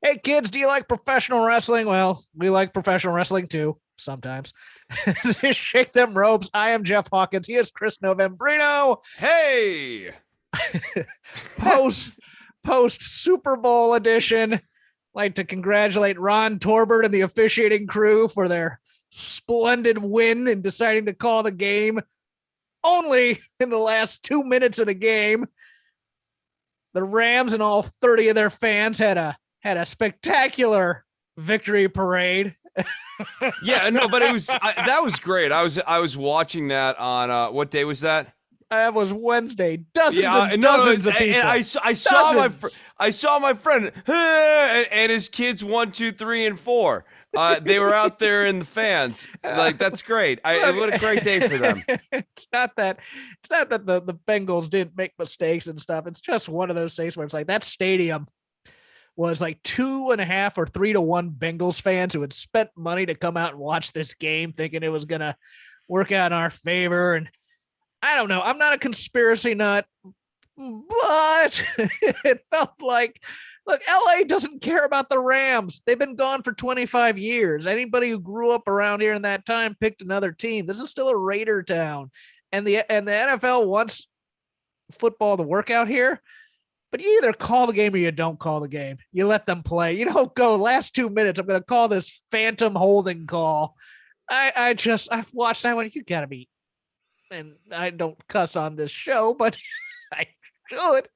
Hey, kids, do you like professional wrestling? Well, we like professional wrestling too, sometimes. Shake them ropes. I am Jeff Hawkins. He is Chris Novembrino. Hey! Post post Super Bowl edition. Like to congratulate Ron Torbert and the officiating crew for their splendid win in deciding to call the game only in the last 2 minutes of the game. The Rams and all 30 of their fans had a spectacular victory parade. Yeah, no, but that was great. I was watching that on what day was that? That was Wednesday. Dozens Yeah, and no, dozens of people. and I saw my friend and his kids 1, 2, 3, and 4. They were out there in the fans. Like that's great. What a great day for them. It's not that the Bengals didn't make mistakes and stuff. It's just one of those things where it's like that stadium was like 2.5 or 3-1 Bengals fans who had spent money to come out and watch this game, thinking it was gonna work out in our favor. And I don't know. I'm not a conspiracy nut, but it felt like, look, LA doesn't care about the Rams. They've been gone for 25 years. Anybody who grew up around here in that time picked another team. This is still a Raider town. And the NFL wants football to work out here, but you either call the game or you don't call the game. You let them play. You don't go last 2 minutes. I'm going to call this phantom holding call. I've watched that one. You got to be, and I don't cuss on this show, but I should.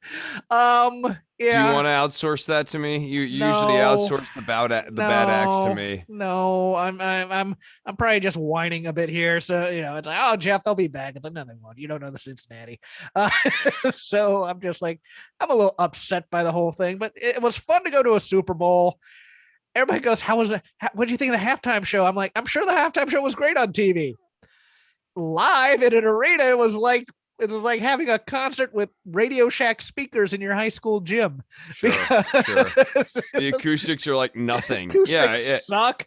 Yeah. Do you want to outsource that to me? You No. usually outsource the bad acts to me. No, I'm probably just whining a bit here. So it's like, oh, Jeff, they'll be back. It's like, no, they won't. You don't know the Cincinnati. So I'm just like, I'm a little upset by the whole thing. But it was fun to go to a Super Bowl. Everybody goes, how was it? What do you think of the halftime show? I'm like, I'm sure the halftime show was great on TV. Live in an arena, it was like having a concert with Radio Shack speakers in your high school gym. Sure. The acoustics are like nothing. Acoustics suck.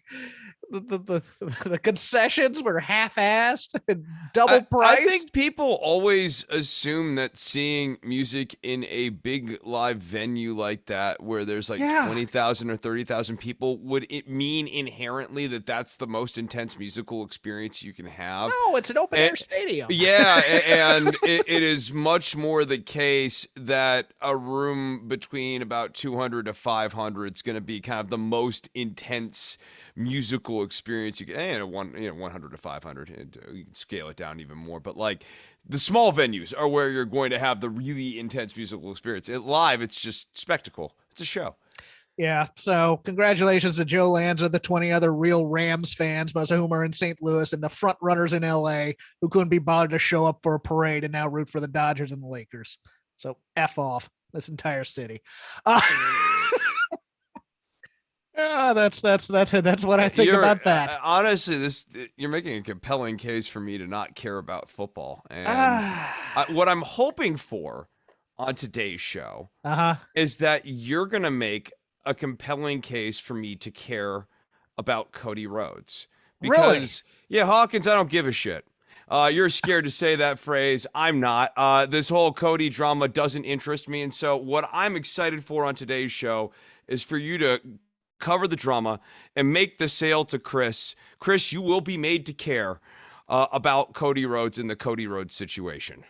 The concessions were half-assed and double priced. I think people always assume that seeing music in a big live venue like that, where there's like 20,000 or 30,000 people, would it mean inherently that that's the most intense musical experience you can have? No, it's an open-air stadium. Yeah, and it is much more the case that a room between about 200 to 500 is going to be kind of the most intense musical experience you can, 100 to 500, you can scale it down even more, but like the small venues are where you're going to have the really intense musical experience. Live, it's just spectacle. It's a show. Yeah, so congratulations to Joe Lanza, the 20 other real Rams fans, most of whom are in St. Louis, and the front runners in LA who couldn't be bothered to show up for a parade and now root for the Dodgers and the Lakers. So F off this entire city. That's what I think about that. Honestly, you're making a compelling case for me to not care about football. And what I'm hoping for on today's show is that you're going to make a compelling case for me to care about Cody Rhodes. Because, yeah, Hawkins, I don't give a shit. You're scared to say that phrase. I'm not. This whole Cody drama doesn't interest me. And so what I'm excited for on today's show is for you to cover the drama and make the sale to Chris. Chris, you will be made to care about Cody Rhodes and the Cody Rhodes situation.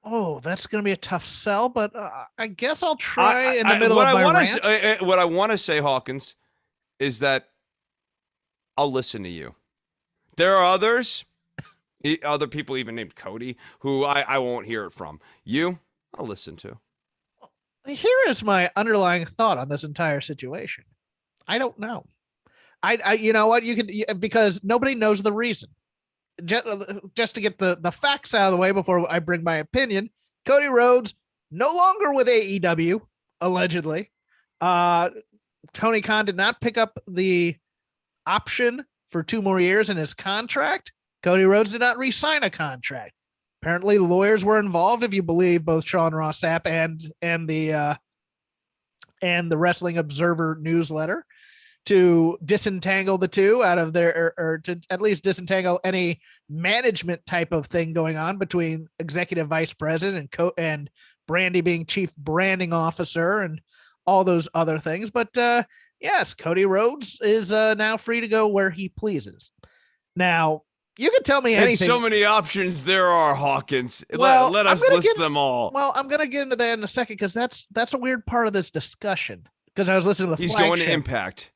Oh, that's going to be a tough sell, but I guess I'll try in the middle of my rant. What I want to say, Hawkins, is that I'll listen to you. There are other people even named Cody, who I won't hear it from. You, I'll listen to. Here is my underlying thought on this entire situation. I don't know. I you know what, you can, because nobody knows the reason. Just to get the facts out of the way before I bring my opinion, Cody Rhodes no longer with AEW, allegedly. Tony Khan did not pick up the option for 2 more years in his contract. Cody Rhodes did not re-sign a contract. Apparently lawyers were involved, if you believe both Sean Ross Sapp and the Wrestling Observer newsletter, to disentangle the two out of their, or to at least disentangle any management type of thing going on between executive vice president and Brandy being chief branding officer and all those other things. But Yes, Cody Rhodes is now free to go where he pleases. Now, you can tell me anything. And so many options there are, Hawkins. Well, let us list them all. Well, I'm going to get into that in a second because that's a weird part of this discussion. Because I was listening to the He's flagship. Going to Impact.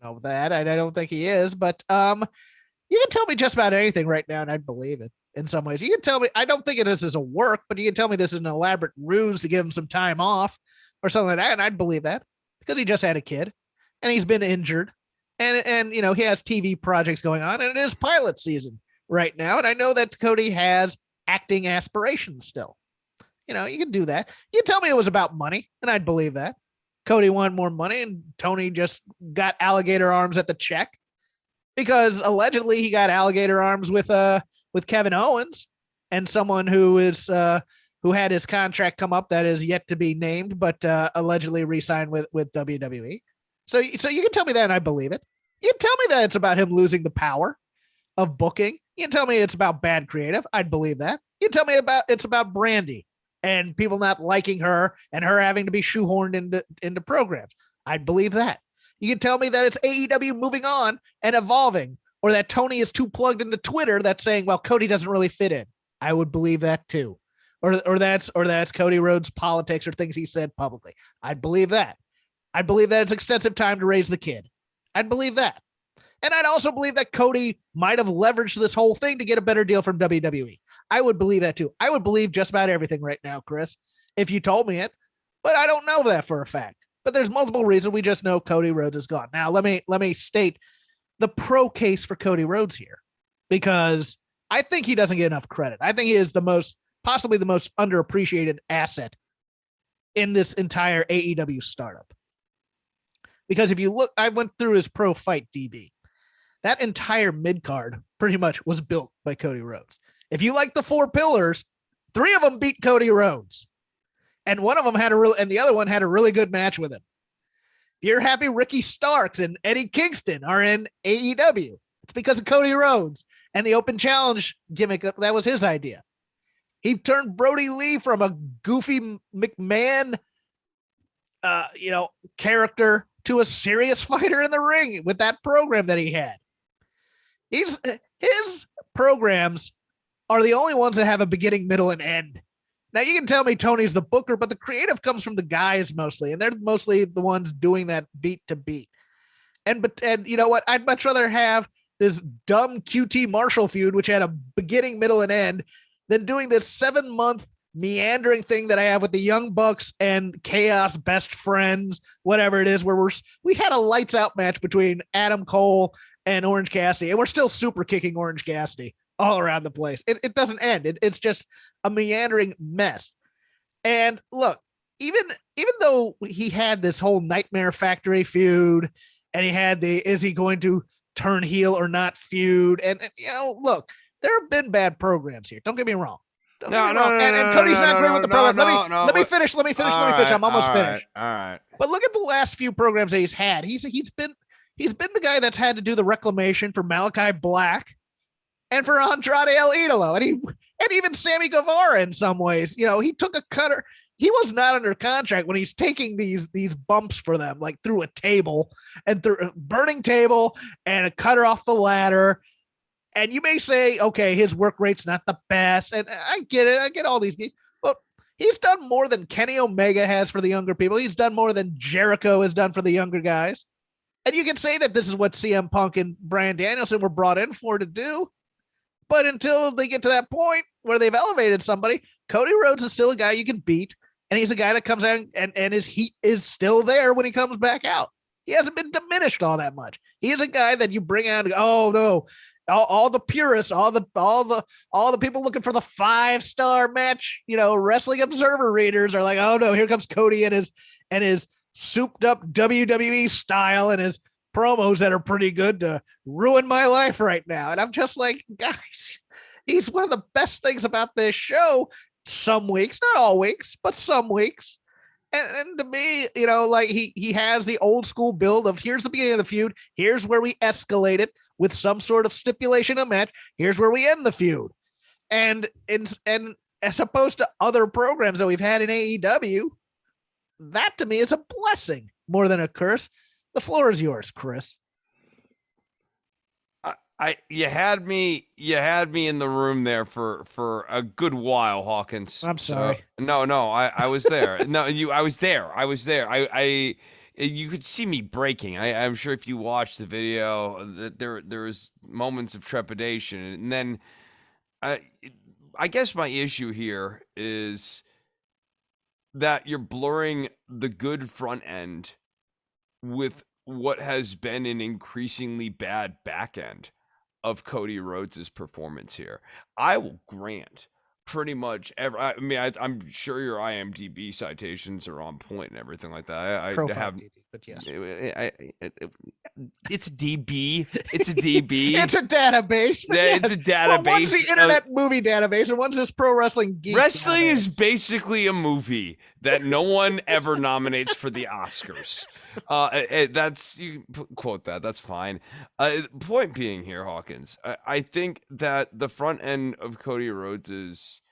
Know that I don't think he is, but you can tell me just about anything right now, and I'd believe it. In some ways, you can tell me. I don't think of this as a work, but you can tell me this is an elaborate ruse to give him some time off or something like that, and I'd believe that because he just had a kid and he's been injured, and you know he has TV projects going on, and it is pilot season right now, and I know that Cody has acting aspirations still. You know, you can do that. You tell me it was about money, and I'd believe that. Cody wanted more money, and Tony just got alligator arms at the check because allegedly he got alligator arms with Kevin Owens and someone who is who had his contract come up that is yet to be named, but allegedly re-signed with WWE. So you can tell me that, and I believe it. You can tell me that it's about him losing the power of booking. You can tell me it's about bad creative. I'd believe that. You can tell me it's about Brandy and people not liking her and her having to be shoehorned into programs. I'd believe that. You can tell me that it's AEW moving on and evolving, or that Tony is too plugged into Twitter that's saying, well, Cody doesn't really fit in. I would believe that too. Or that's Cody Rhodes' politics or things he said publicly. I'd believe that. I'd believe that it's extensive time to raise the kid. I'd believe that. And I'd also believe that Cody might have leveraged this whole thing to get a better deal from WWE. I would believe that too. I would believe just about everything right now, Chris, if you told me it, but I don't know that for a fact. But there's multiple reasons. We just know Cody Rhodes is gone. Now, let me state the pro case for Cody Rhodes here, because I think he doesn't get enough credit. I think he is possibly the most underappreciated asset in this entire AEW startup. Because if you look, I went through his pro fight DB. That entire mid card pretty much was built by Cody Rhodes. If you like the four pillars, 3 of them beat Cody Rhodes. And one of them and the other one had a really good match with him. If you're happy Ricky Starks and Eddie Kingston are in AEW, it's because of Cody Rhodes and the open challenge gimmick. That was his idea. He turned Brody Lee from a goofy McMahon, character to a serious fighter in the ring with that program that he had. His programs are the only ones that have a beginning, middle, and end. Now, you can tell me Tony's the booker, but the creative comes from the guys mostly, and they're mostly the ones doing that beat to beat. And you know what? I'd much rather have this dumb QT Marshall feud, which had a beginning, middle, and end, than doing this 7-month meandering thing that I have with the Young Bucks and Chaos Best Friends, whatever it is, where we had a lights out match between Adam Cole and Orange Cassidy, and we're still super kicking Orange Cassidy all around the place. It doesn't end. It's just a meandering mess. And look, even though he had this whole Nightmare Factory feud, and he had is he going to turn heel or not feud, and look, there have been bad programs here. Don't get me wrong. And Cody's not great with the program. Let me finish. I'm almost finished. All right. But look at the last few programs that he's had. He's been the guy that's had to do the reclamation for Malachi Black and for Andrade El Idolo, and even Sammy Guevara in some ways. He took a cutter. He was not under contract when he's taking these bumps for them, like through a table and through a burning table and a cutter off the ladder. And you may say, okay, his work rate's not the best. And I get it. I get all these things. But he's done more than Kenny Omega has for the younger people. He's done more than Jericho has done for the younger guys. And you can say that this is what CM Punk and Bryan Danielson were brought in for to do. But until they get to that point where they've elevated somebody, Cody Rhodes is still a guy you can beat. And he's a guy that comes out and his heat is still there when he comes back out. He hasn't been diminished all that much. He is a guy that you bring out and go, oh no, all the purists, all the people looking for the 5-star match, Wrestling Observer readers are like, oh no, here comes Cody and his souped up WWE style and his promos that are pretty good to ruin my life right now. And I'm just like, guys, he's one of the best things about this show. Some weeks, not all weeks, but some weeks. And to me, like he has the old school build of here's the beginning of the feud. Here's where we escalate it with some sort of stipulation of match. Here's where we end the feud. And as opposed to other programs that we've had in AEW, that to me is a blessing more than a curse. The floor is yours, Chris. You had me in the room there for a good while, Hawkins. I'm sorry. So, no, I was there. No, I was there. You could see me breaking. I'm sure if you watched the video that there was moments of trepidation, and then I guess my issue here is that you're blurring the good front end with what has been an increasingly bad back end of Cody Rhodes' performance here. I will grant pretty much I'm sure your IMDb citations are on point and everything like that. I have DB, but yes. It's DB. It's a DB. It's a database. Yeah, it's a database. Well, one's the Internet Movie Database, and one's this Pro Wrestling Geek. Wrestling database. Is basically a movie that no one ever nominates for the Oscars. That's, you quote that. That's fine. Point being here, Hawkins, I think that the front end of Cody Rhodes'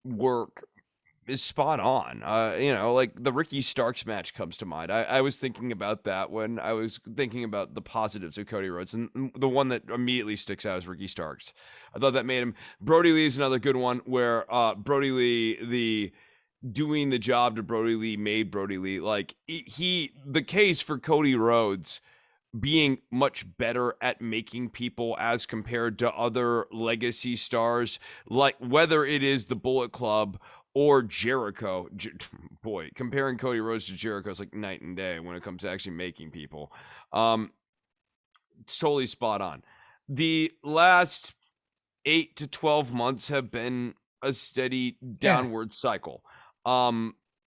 work is spot on. Like the Ricky Starks match comes to mind. I was thinking about that when I was thinking about the positives of Cody Rhodes, and the one that immediately sticks out is Ricky Starks. I thought that made him. Brody Lee is another good one where Brody Lee, doing the job to Brody Lee made Brody Lee. Like the case for Cody Rhodes being much better at making people as compared to other legacy stars, like whether it is the Bullet Club or Jericho. Boy, comparing Cody Rhodes to Jericho is like night and day when it comes to actually making people. It's totally spot on. The last 8 to 12 months have been a steady downward cycle.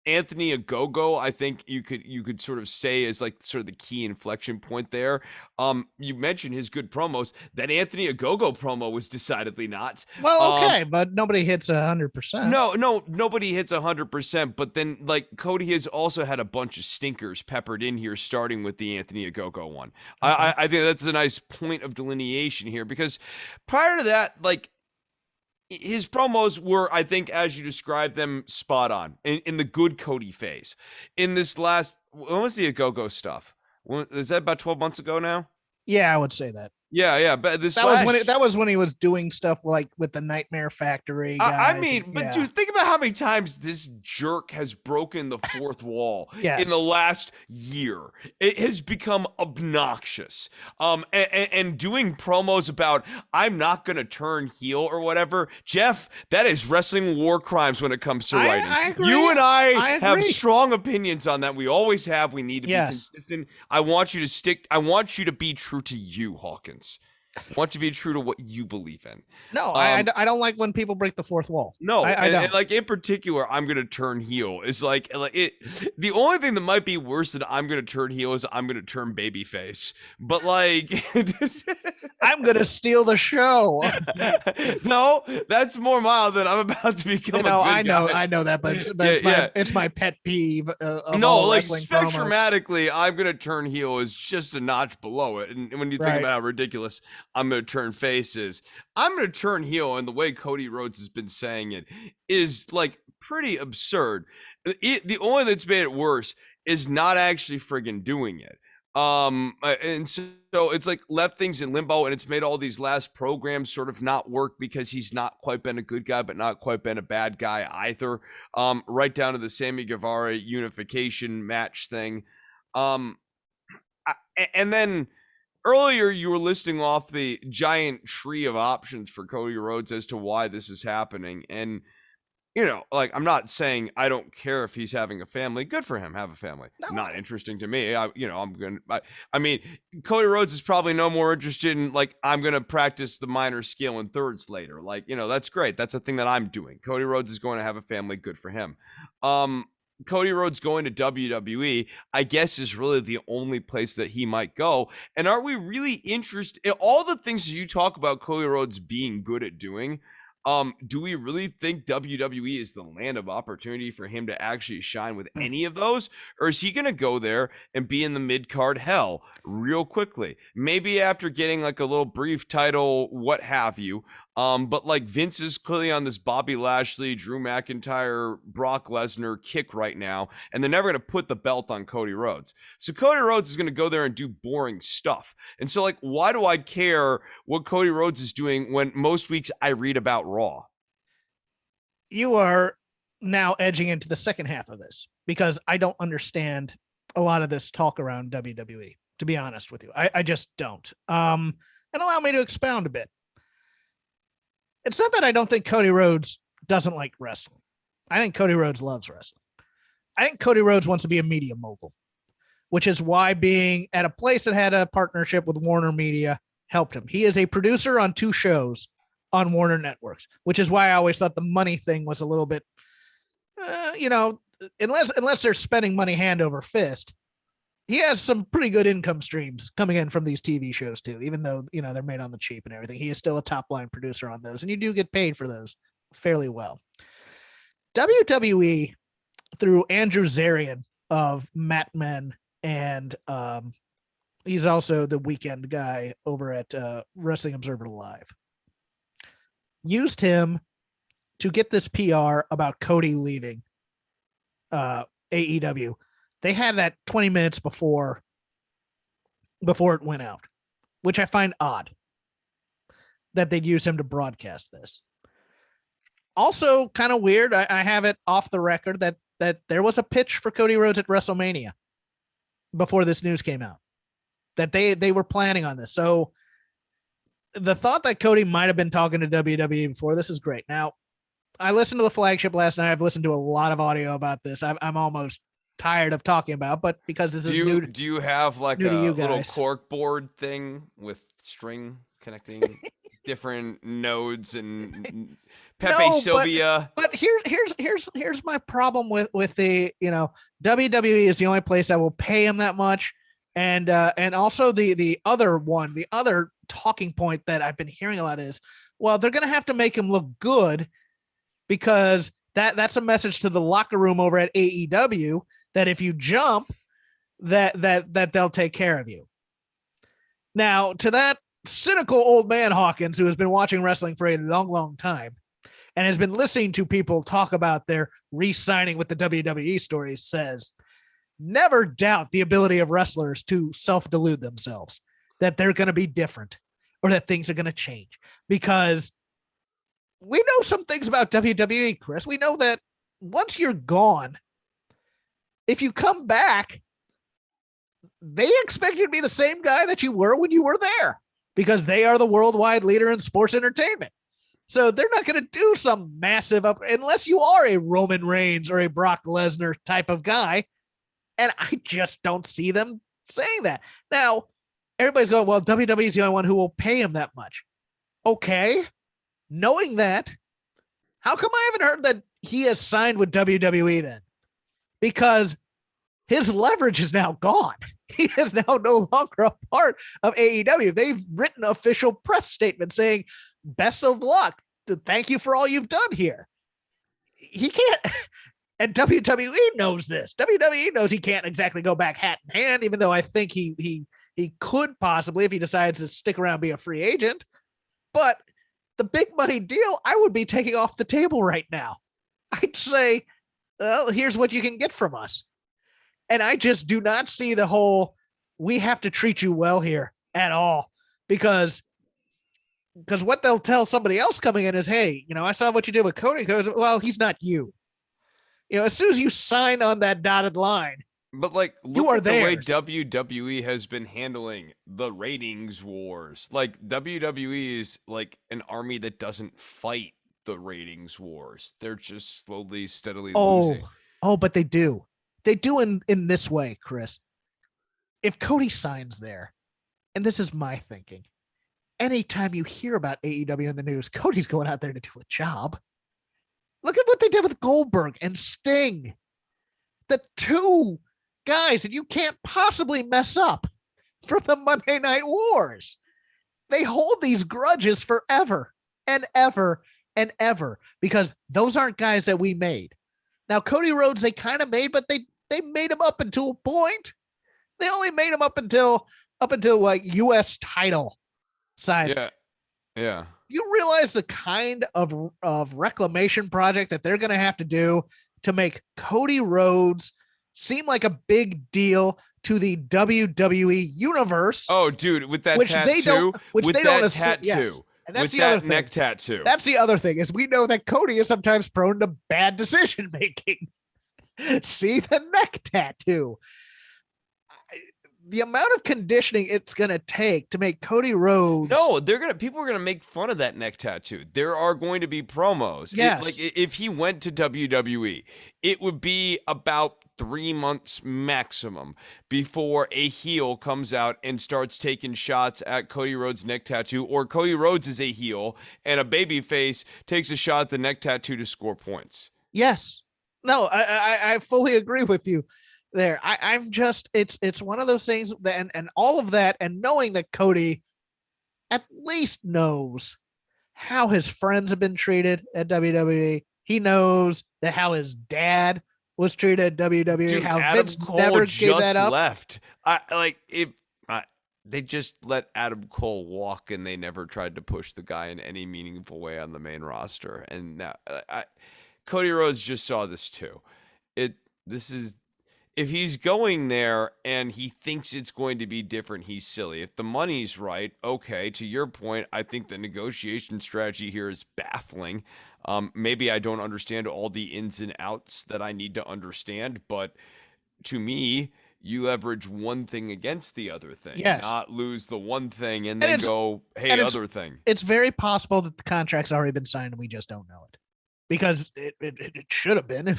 Anthony Ogogo, I think you could sort of say is like sort of the key inflection point there. You mentioned his good promos. That Anthony Ogogo promo was decidedly not. Well, okay, but nobody hits 100%. No, nobody hits 100%. But then, like, Cody has also had a bunch of stinkers peppered in here, starting with the Anthony Ogogo one. Okay. I think that's a nice point of delineation here, because prior to that, like, his promos were, I think, as you described them, spot on in the good Cody phase. In this last, when was the Go-Go stuff? Is that about 12 months ago now? Yeah, I would say that. Yeah, but that was when he was doing stuff like with the Nightmare Factory guys. Dude, think about how many times this jerk has broken the fourth wall yes. in the last year. It has become obnoxious. And doing promos about I'm not gonna turn heel or whatever, Jeff, that is wrestling war crimes when it comes to writing. I agree. You and I have strong opinions on that. We always have. We need to be consistent. I want you to be true to you, Hawkins. I want you to be true to what you believe in. No, I don't like when people break the fourth wall. No, I don't. And like in particular, I'm gonna turn heel. Is like it. The only thing that might be worse than I'm gonna turn heel is I'm gonna turn babyface. But like, I'm gonna steal the show. No, that's more mild than I'm about to become. I know that, but it's my pet peeve. No, like spectromatically, I'm gonna turn heel is just a notch below it. And when you think about how ridiculous I'm going to turn faces, I'm going to turn heel, and the way Cody Rhodes has been saying it is like pretty absurd. The only that's made it worse is not actually friggin' doing it. And so it's like left things in limbo, and it's made all these last programs sort of not work because he's not quite been a good guy, but not quite been a bad guy either. Right down to the Sammy Guevara unification match thing. And then earlier, you were listing off the giant tree of options for Cody Rhodes as to why this is happening. And, like, I'm not saying I don't care if he's having a family. Good for him. Have a family. No. Not interesting to me. Cody Rhodes is probably no more interested in, like, I'm going to practice the minor scale and thirds later. Like, that's great. That's a thing that I'm doing. Cody Rhodes is going to have a family. Good for him. Cody Rhodes going to WWE, I guess, is really the only place that he might go. And are we really interested in all the things that you talk about Cody Rhodes being good at doing? Do we really think WWE is the land of opportunity for him to actually shine with any of those? Or is he going to go there and be in the mid-card hell real quickly? Maybe after getting like a little brief title, what have you. But like Vince is clearly on this Bobby Lashley, Drew McIntyre, Brock Lesnar kick right now, and they're never going to put the belt on Cody Rhodes. So Cody Rhodes is going to go there and do boring stuff. And so, like, why do I care what Cody Rhodes is doing when most weeks I read about Raw? You are now edging into the second half of this because I don't understand a lot of this talk around WWE, to be honest with you. I just don't. And allow me to expound a bit. It's not that I don't think Cody Rhodes doesn't like wrestling. I think Cody Rhodes loves wrestling. I think Cody Rhodes wants to be a media mogul, which is why being at a place that had a partnership with Warner Media helped him. He is a producer on 2 shows on Warner Networks, which is why I always thought the money thing was a little bit, unless they're spending money hand over fist, he has some pretty good income streams coming in from these TV shows too, even though, they're made on the cheap and everything. He is still a top line producer on those, and you do get paid for those fairly well. WWE, through Andrew Zarian of Mat Men, and he's also the weekend guy over at Wrestling Observer Live, used him to get this PR about Cody leaving AEW. They had that 20 minutes before it went out, which I find odd that they'd use him to broadcast this. Also kind of weird, I have it off the record that there was a pitch for Cody Rhodes at WrestleMania before this news came out, that they were planning on this. So the thought that Cody might have been talking to WWE before this is great. Now, I listened to the flagship last night. I've listened to a lot of audio about this. I'm almost tired of talking about, but because this is new. Do you have like a little cork board thing with string connecting different nodes and Pepe Sylvia? But here's my problem with the, WWE is the only place that will pay him that much, and also the other talking point that I've been hearing a lot is, well, they're gonna have to make him look good because that's a message to the locker room over at AEW. That if you jump, that they'll take care of you. Now, to that cynical old man Hawkins, who has been watching wrestling for a long, long time and has been listening to people talk about their re-signing with the WWE stories, says, never doubt the ability of wrestlers to self-delude themselves, that they're going to be different or that things are going to change. Because we know some things about WWE, Chris. We know that once you're gone, if you come back, they expect you to be the same guy that you were when you were there because they are the worldwide leader in sports entertainment. So they're not going to do some massive up unless you are a Roman Reigns or a Brock Lesnar type of guy. And I just don't see them saying that. Now, everybody's going, well, WWE is the only one who will pay him that much. Okay. Knowing that, how come I haven't heard that he has signed with WWE then? Because his leverage is now gone. He is now no longer a part of AEW. They've written official press statement saying, best of luck. Thank you for all you've done here. He can't, and WWE knows this. WWE knows he can't exactly go back hat in hand, even though I think he could possibly, if he decides to stick around, be a free agent. But the big money deal, I would be taking off the table right now. I'd say, well, here's what you can get from us. And I just do not see the whole, we have to treat you well here at all. Because what they'll tell somebody else coming in is, hey, I saw what you did with Cody. Goes, well, he's not you. As soon as you sign on that dotted line, but like, look at the way WWE has been handling the ratings wars. Like, WWE is like an army that doesn't fight the ratings wars. They're just slowly, steadily losing. Oh, but they do. They do in this way, Chris. If Cody signs there, and this is my thinking, anytime you hear about AEW in the news, Cody's going out there to do a job. Look at what they did with Goldberg and Sting. The 2 guys that you can't possibly mess up from the Monday Night Wars. They hold these grudges forever and ever and ever because those aren't guys that we made. Now, Cody Rhodes, they kind of made, but they made him up until a point. They only made him up until like U.S. title size. Yeah. you realize the kind of reclamation project that they're going to have to do to make Cody Rhodes seem like a big deal to the WWE universe? Oh, dude, with that which tattoo, they don't, which with they don't that assume. Yes. tattoo, And that's with the other that thing. neck tattoo. That's the other thing is we know that Cody is sometimes prone to bad decision making. See the neck tattoo. The amount of conditioning it's going to take to make Cody Rhodes. No, people are gonna make fun of that neck tattoo. There are going to be promos. Yes. Like if he went to WWE, it would be about 3 months maximum before a heel comes out and starts taking shots at Cody Rhodes' neck tattoo, or Cody Rhodes is a heel and a babyface takes a shot at the neck tattoo to score points. Yes. No, I fully agree with you there. I'm just, it's one of those things that, and all of that, and knowing that Cody at least knows how his friends have been treated at WWE. He knows that how his dad was treated at WWE. Dude, how Adam Vince Cole never just gave that up. left. They just let Adam Cole walk, and they never tried to push the guy in any meaningful way on the main roster. And now, Cody Rhodes just saw this too. If he's going there and he thinks it's going to be different, he's silly. If the money's right, okay, to your point, I think the negotiation strategy here is baffling. Maybe I don't understand all the ins and outs that I need to understand, but to me, you leverage one thing against the other thing, yes. Not lose the one thing and then go, hey, other thing. It's very possible that the contract's already been signed and we just don't know it. Because it should have been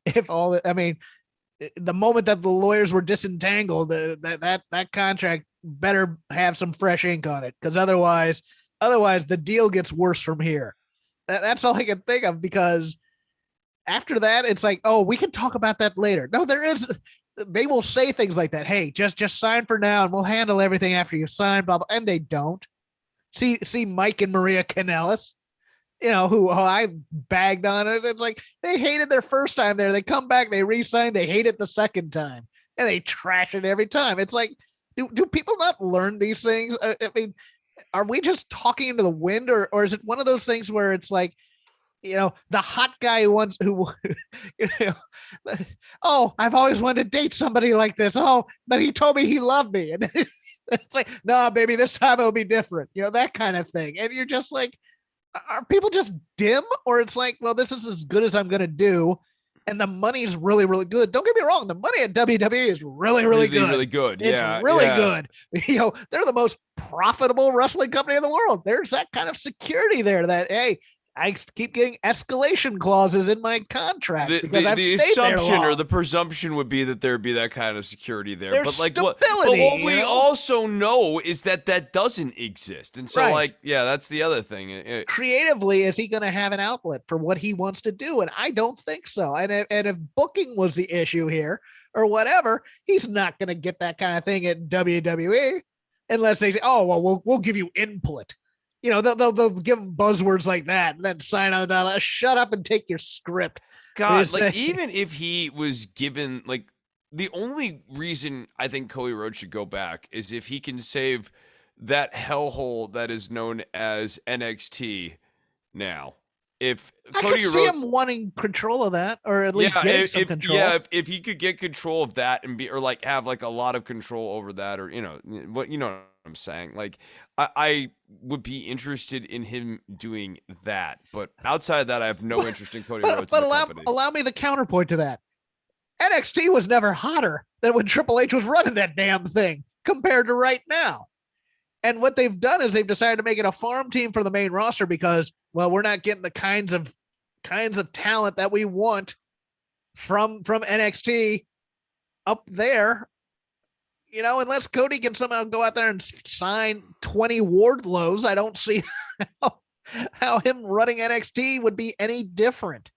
if all, I mean, the moment that the lawyers were disentangled, that contract better have some fresh ink on it, because otherwise the deal gets worse from here. That's all I can think of, because after that it's like, oh, we can talk about that later. No, they will say things like that. Hey, just sign for now and we'll handle everything after you sign, blah, blah. And they don't. See Mike and Maria Kanellis, who I bagged on it. It's like they hated their first time there. They come back, they re-sign, they hate it the second time, and they trash it every time. It's like, do people not learn these things? I mean, are we just talking into the wind, or is it one of those things where it's like, the hot guy who oh, I've always wanted to date somebody like this. Oh, but he told me he loved me. And it's like, no, baby, this time it'll be different. That kind of thing. And you're just like, are people just dim, or it's like, well, this is as good as I'm going to do, and the money's really, really good. Don't get me wrong, the money at WWE is really, really good. Really good. It's really good. They're the most profitable wrestling company in the world. There's that kind of security there that, hey, I keep getting escalation clauses in my contract because the assumption or the presumption would be that there'd be that kind of security there. There's but like stability, what we also know is that doesn't exist. And so that's the other thing. Creatively, is he going to have an outlet for what he wants to do? And I don't think so. And if booking was the issue here or whatever, he's not going to get that kind of thing at WWE unless they say, oh, well, we'll give you input. They'll give them buzzwords like that and then sign on the dollar. Shut up and take your script. God, like, even if he was given, like, the only reason I think Cody Rhodes should go back is if he can save that hellhole that is known as NXT now. If Cody Rhodes, see him wanting control of that, or at least getting some control. Yeah, if he could get control of that and have like a lot of control over that, or what I'm saying. Like, I would be interested in him doing that, but outside of that, I have no interest in Cody Rhodes. But allow me the counterpoint to that. NXT was never hotter than when Triple H was running that damn thing compared to right now. And what they've done is they've decided to make it a farm team for the main roster because, well, we're not getting the kinds of talent that we want from NXT up there. Unless Cody can somehow go out there and sign 20 Wardlows, I don't see how him running NXT would be any different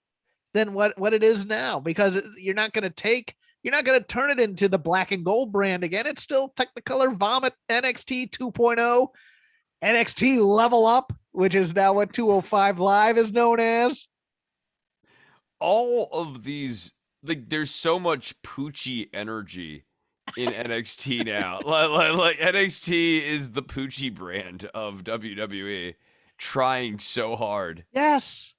than what it is now, because you're not going to turn it into the black and gold brand again. It's still Technicolor Vomit NXT 2.0, NXT Level Up, which is now what 205 Live is known as. All of these, like, there's so much Poochie energy in NXT now. Like NXT is the Poochie brand of WWE, trying so hard. Yes.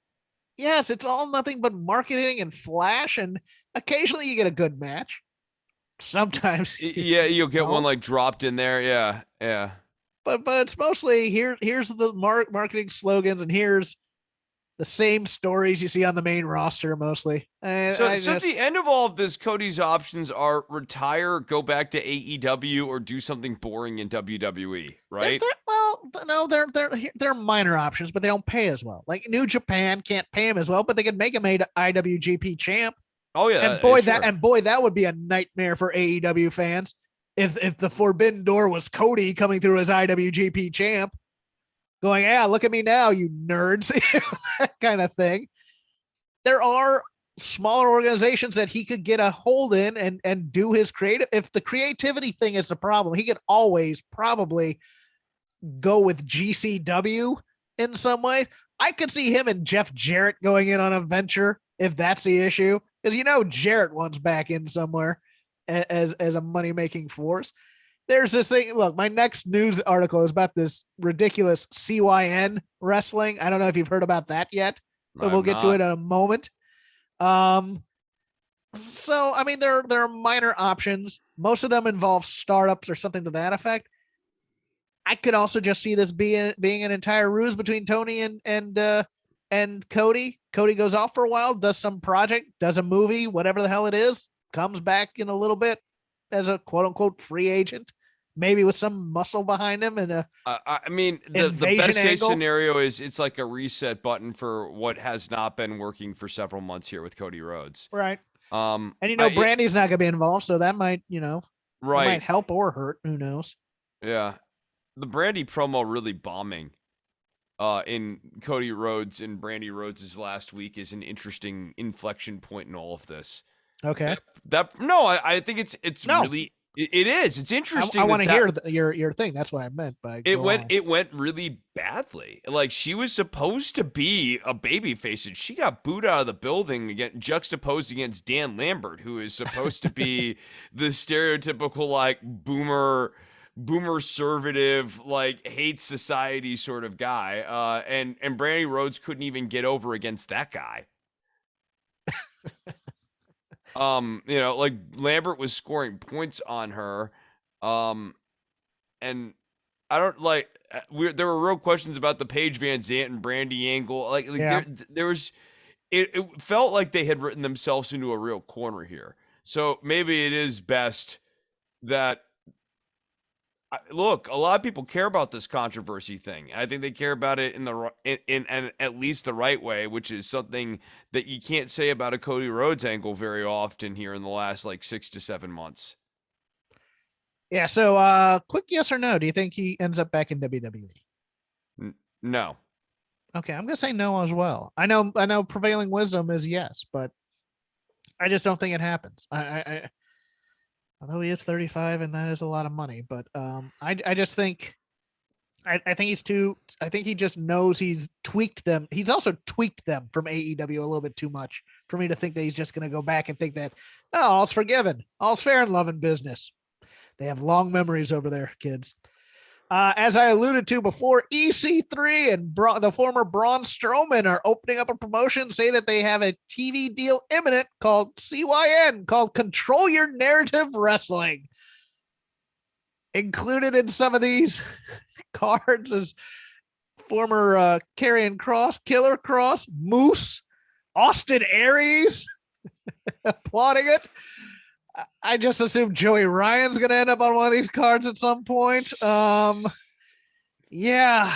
Yes, it's all nothing but marketing and flash, and occasionally you get a good match. Sometimes Yeah, you'll get one don't. like dropped in there. Yeah, yeah. But it's mostly here's the marketing slogans, and here's the same stories you see on the main roster mostly. And So at the end of all of this, Cody's options are retire, go back to AEW, or do something boring in WWE, right? no, they're minor options, but they don't pay as well. Like New Japan can't pay him as well, but they can make him a IWGP champ. Oh yeah, And boy, that would be a nightmare for AEW fans if the Forbidden Door was Cody coming through as IWGP champ, going, yeah, look at me now, you nerds, that kind of thing. There are smaller organizations that he could get a hold in and do his creative. If the creativity thing is the problem, he could always probably go with GCW in some way. I could see him and Jeff Jarrett going in on a venture if that's the issue, because Jarrett wants back in somewhere as a money making force. There's this thing. Look, my next news article is about this ridiculous CYN wrestling. I don't know if you've heard about that yet, but we'll get to it in a moment. So I mean, there are minor options. Most of them involve startups or something to that effect. I could also just see this being an entire ruse between Tony and Cody. Cody goes off for a while, does some project, does a movie, whatever the hell it is, comes back in a little bit as a quote unquote free agent, maybe with some muscle behind him. And I mean, the best case scenario is it's like a reset button for what has not been working for several months here with Cody Rhodes. Right. And Brandy's not going to be involved, so that might, right, might help or hurt. Who knows? Yeah. The Brandy promo really bombing in Cody Rhodes and Brandy Rhodes' last week is an interesting inflection point in all of this. Okay. I think it's really it is. It's interesting. I want to hear your thing. That's what I meant by it went really badly. Like she was supposed to be a babyface and she got booed out of the building again, juxtaposed against Dan Lambert, who is supposed to be the stereotypical like boomer conservative, like hates society sort of guy. And Brandy Rhodes couldn't even get over against that guy. Like Lambert was scoring points on her. And I don't like there were real questions about the Paige Van Zant and Brandy angle. Like yeah. there was it felt like they had written themselves into a real corner here. So maybe it is best that look, a lot of people care about this controversy thing. I think they care about it in at least the right way, which is something that you can't say about a Cody Rhodes angle very often here in the last like 6 to 7 months. Yeah. So, quick yes or no? Do you think he ends up back in WWE? No. Okay, I'm gonna say no as well. I know prevailing wisdom is yes, but I just don't think it happens. I although he is 35 and that is a lot of money, but I just think I think he's too. I think he just knows he's tweaked them. He's also tweaked them from AEW a little bit too much for me to think that he's just going to go back and think that all's forgiven, all's fair in love and business. They have long memories over there, kids. As I alluded to before, EC3 and the former Braun Strowman are opening up a promotion, say that they have a TV deal imminent called CYN, called Control Your Narrative Wrestling. Included in some of these cards is former Karrion Kross, Killer Kross, Moose, Austin Aries, applauding it. I just assume Joey Ryan's going to end up on one of these cards at some point. Yeah.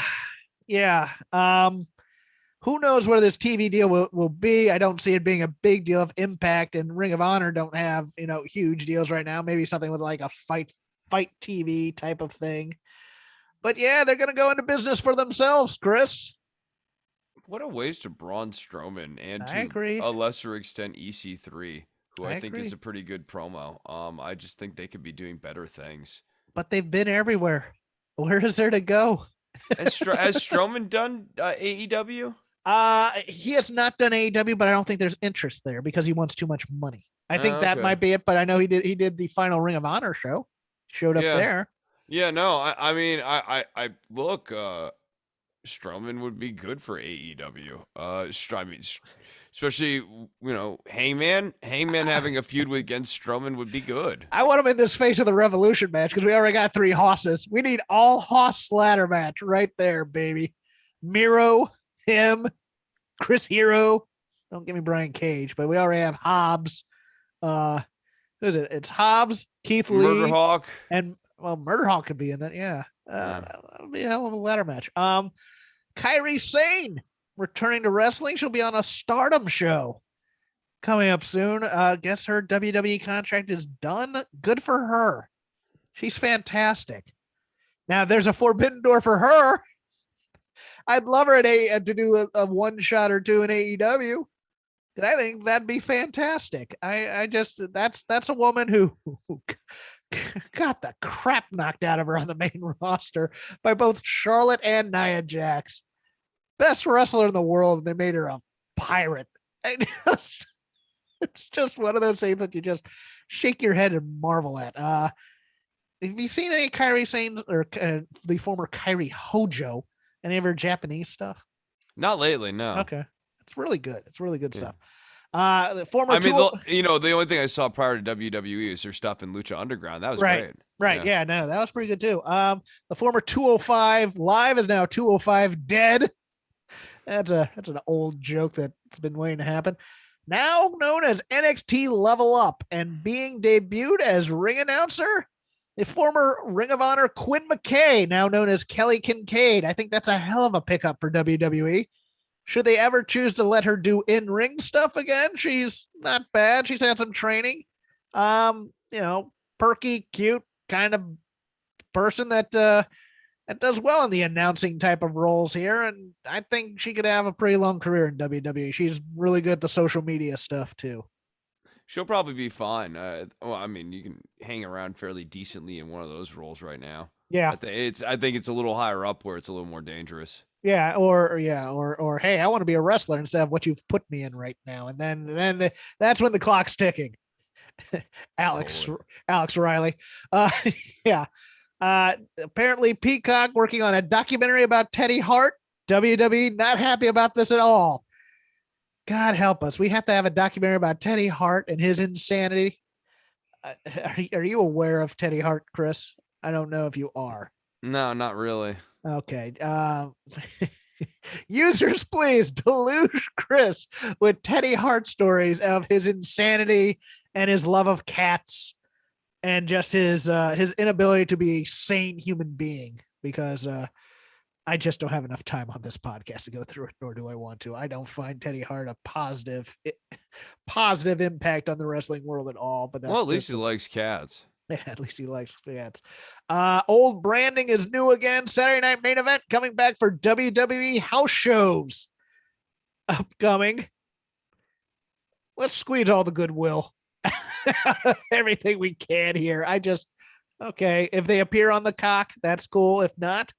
Who knows where this TV deal will be? I don't see it being a big deal. If Impact and Ring of Honor don't have, huge deals right now, maybe something with like a fight TV type of thing. But yeah, they're going to go into business for themselves, Chris. What a waste of Braun Strowman and to a lesser extent EC3. Who I think is a pretty good promo. I just think they could be doing better things. But they've been everywhere. Where is there to go? Has Strowman done AEW? He has not done AEW, but I don't think there's interest there because he wants too much money. I think that might be it, but I know he did the final Ring of Honor show. Showed up there. Yeah, no, I mean, I look, Strowman would be good for AEW. I mean, especially, Hangman having a feud against Strowman would be good. I want him in this Face of the Revolution match because we already got 3 hosses. We need all hoss ladder match right there, baby. Miro, him, Chris Hero. Don't give me Brian Cage, but we already have Hobbs. Who is it? It's Hobbs, Keith Lee, Murderhawk, and Murderhawk could be in that. Yeah, that would be a hell of a ladder match. Kairi Sane returning to wrestling. She'll be on a Stardom show coming up soon. Guess her WWE contract is done. Good for her. She's fantastic. Now, if there's a forbidden door for her, I'd love her to do a one shot or two in AEW. And I think that'd be fantastic. I just that's a woman who got the crap knocked out of her on the main roster by both Charlotte and Nia Jax. Best wrestler in the world, and they made her a pirate. It's just one of those things that you just shake your head and marvel at. Have you seen any Kairi Sane or the former Kairi Hojo? Any of her Japanese stuff? Not lately, no. Okay. It's really good. It's really good stuff. The only thing I saw prior to WWE is her stuff in Lucha Underground. That was great. Right. Yeah, no, that was pretty good too. The former 205 Live is now 205 Dead. That's an old joke that's been waiting to happen. Now known as NXT Level Up and being debuted as ring announcer, the former Ring of Honor Quinn McKay, now known as Kelly Kincaid. I think that's a hell of a pickup for WWE. Should they ever choose to let her do in-ring stuff again, she's not bad. She's had some training. Perky, cute kind of person that does well in the announcing type of roles here. And I think she could have a pretty long career in WWE. She's really good at the social media stuff too. She'll probably be fine. You can hang around fairly decently in one of those roles right now. Yeah. I think it's a little higher up where it's a little more dangerous. Yeah, or hey, I want to be a wrestler instead of what you've put me in right now. And then that's when the clock's ticking. Alex Riley. Yeah. Apparently Peacock working on a documentary about Teddy Hart. WWE not happy about this at all. God help us. We have to have a documentary about Teddy Hart and his insanity. Are you aware of Teddy Hart, Chris? I don't know if you are. No, not really. Okay. Users, please deluge Chris with Teddy Hart stories of his insanity and his love of cats and just his inability to be a sane human being, because I just don't have enough time on this podcast to go through it, nor do I want to. I don't find Teddy Hart a positive impact on the wrestling world at all. But at least he likes cats. Yeah, at least he likes cats. Old branding is new again. Saturday Night Main Event coming back for WWE house shows. Upcoming. Let's squeeze all the goodwill. Everything we can here. Okay. If they appear on the cock, that's cool. If not,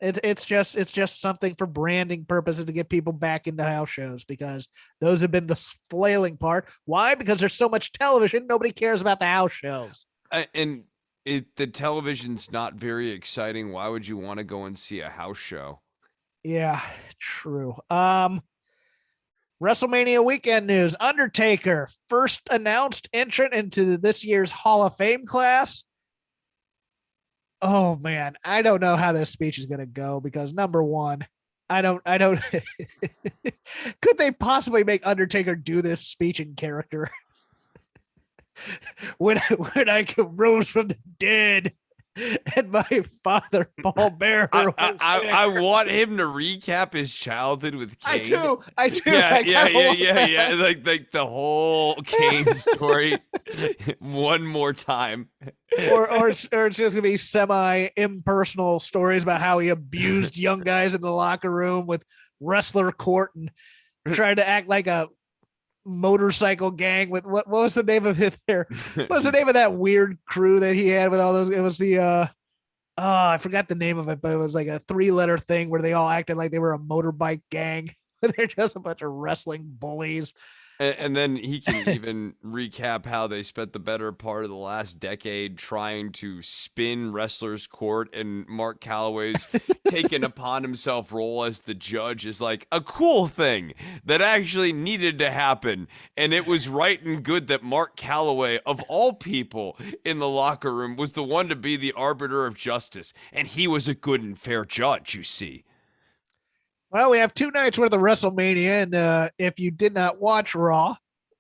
it's just something for branding purposes to get people back into house shows, because those have been the flailing part. Why? Because there's so much television. Nobody cares about the house shows. The television's not very exciting. Why would you want to go and see a house show? Yeah, true. WrestleMania weekend news. Undertaker, first announced entrant into this year's Hall of Fame class. Oh man, I don't know how this speech is going to go, because number one, I don't could they possibly make Undertaker do this speech in character? when I rose from the dead and my father Paul Bearer I want him to recap his childhood with Kane. I do. Yeah. Like the whole Kane story one more time. Or it's just gonna be semi impersonal stories about how he abused young guys in the locker room with wrestler court and tried to act like a motorcycle gang with what was the name of it there? What was the name of that weird crew that he had with all those? It was the I forgot the name of it, but it was like a 3-letter thing where they all acted like they were a motorbike gang. They're just a bunch of wrestling bullies. And then he can even recap how they spent the better part of the last decade trying to spin wrestlers' court, and Mark Calloway's taken upon himself role as the judge is like a cool thing that actually needed to happen. And it was right and good that Mark Calloway, of all people in the locker room, was the one to be the arbiter of justice. And he was a good and fair judge, you see. Well, we have 2 nights worth of WrestleMania, and if you did not watch Raw,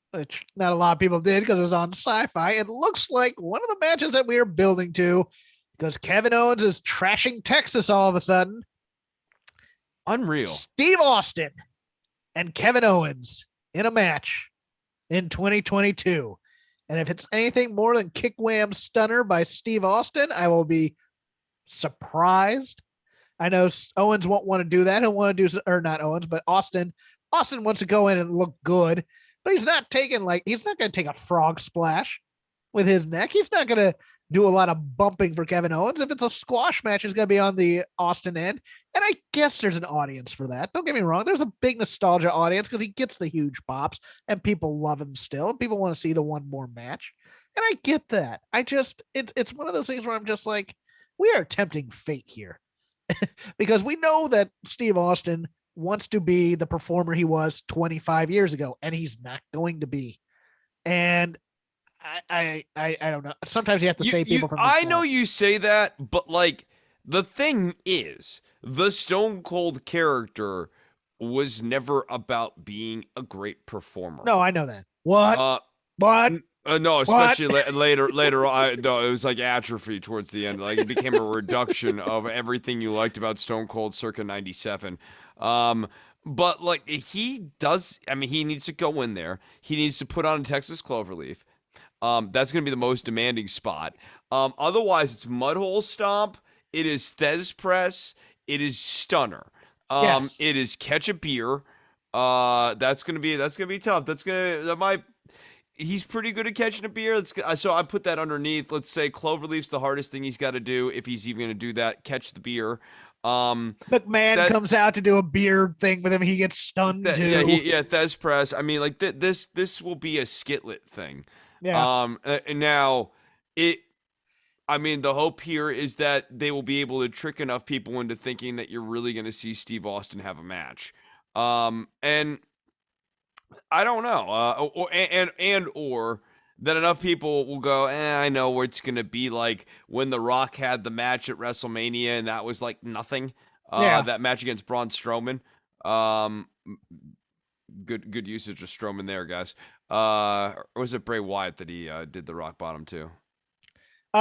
which not a lot of people did because it was on Sci-Fi, it looks like one of the matches that we are building to, because Kevin Owens is trashing Texas all of a sudden. Unreal. Steve Austin and Kevin Owens in a match in 2022. And if it's anything more than Kick Wham Stunner by Steve Austin, I will be surprised. I know Owens won't want to do that. He'll want to do, or not Owens, but Austin. Austin wants to go in and look good, but he's not going to take a frog splash with his neck. He's not going to do a lot of bumping for Kevin Owens. If it's a squash match, it's going to be on the Austin end. And I guess there's an audience for that. Don't get me wrong. There's a big nostalgia audience because he gets the huge pops and people love him still. And people want to see the one more match. And I get that. It's one of those things where I'm just like, we are tempting fate here. Because we know that Steve Austin wants to be the performer he was 25 years ago, and he's not going to be. And I don't know. Sometimes you have to save people from themselves. I know you say that, but like the thing is, the Stone Cold character was never about being a great performer. No, I know that. What? No, especially later on. No, it was like atrophy towards the end. Like it became a reduction of everything you liked about Stone Cold circa 97. But like he does, I mean, he needs to go in there. He needs to put on a Texas Cloverleaf. That's going to be the most demanding spot. Otherwise, it's Mudhole Stomp. It is Thez Press. It is Stunner. Yes. It is Catch a Beer. That's gonna be tough. He's pretty good at catching a beer. So I put that underneath. Let's say Cloverleaf's the hardest thing he's got to do if he's even going to do that. Catch the beer. McMahon comes out to do a beer thing with him. He gets stunned too. Yeah, Thez Press. I mean, like this will be a skitlet thing. Yeah. And now I mean, the hope here is that they will be able to trick enough people into thinking that you're really going to see Steve Austin have a match. And I don't know, or that enough people will go, I know what it's gonna be like when The Rock had the match at WrestleMania and that was like nothing. That match against Braun Strowman. Good usage of Strowman there, guys. Or was it Bray Wyatt that he did the rock bottom to?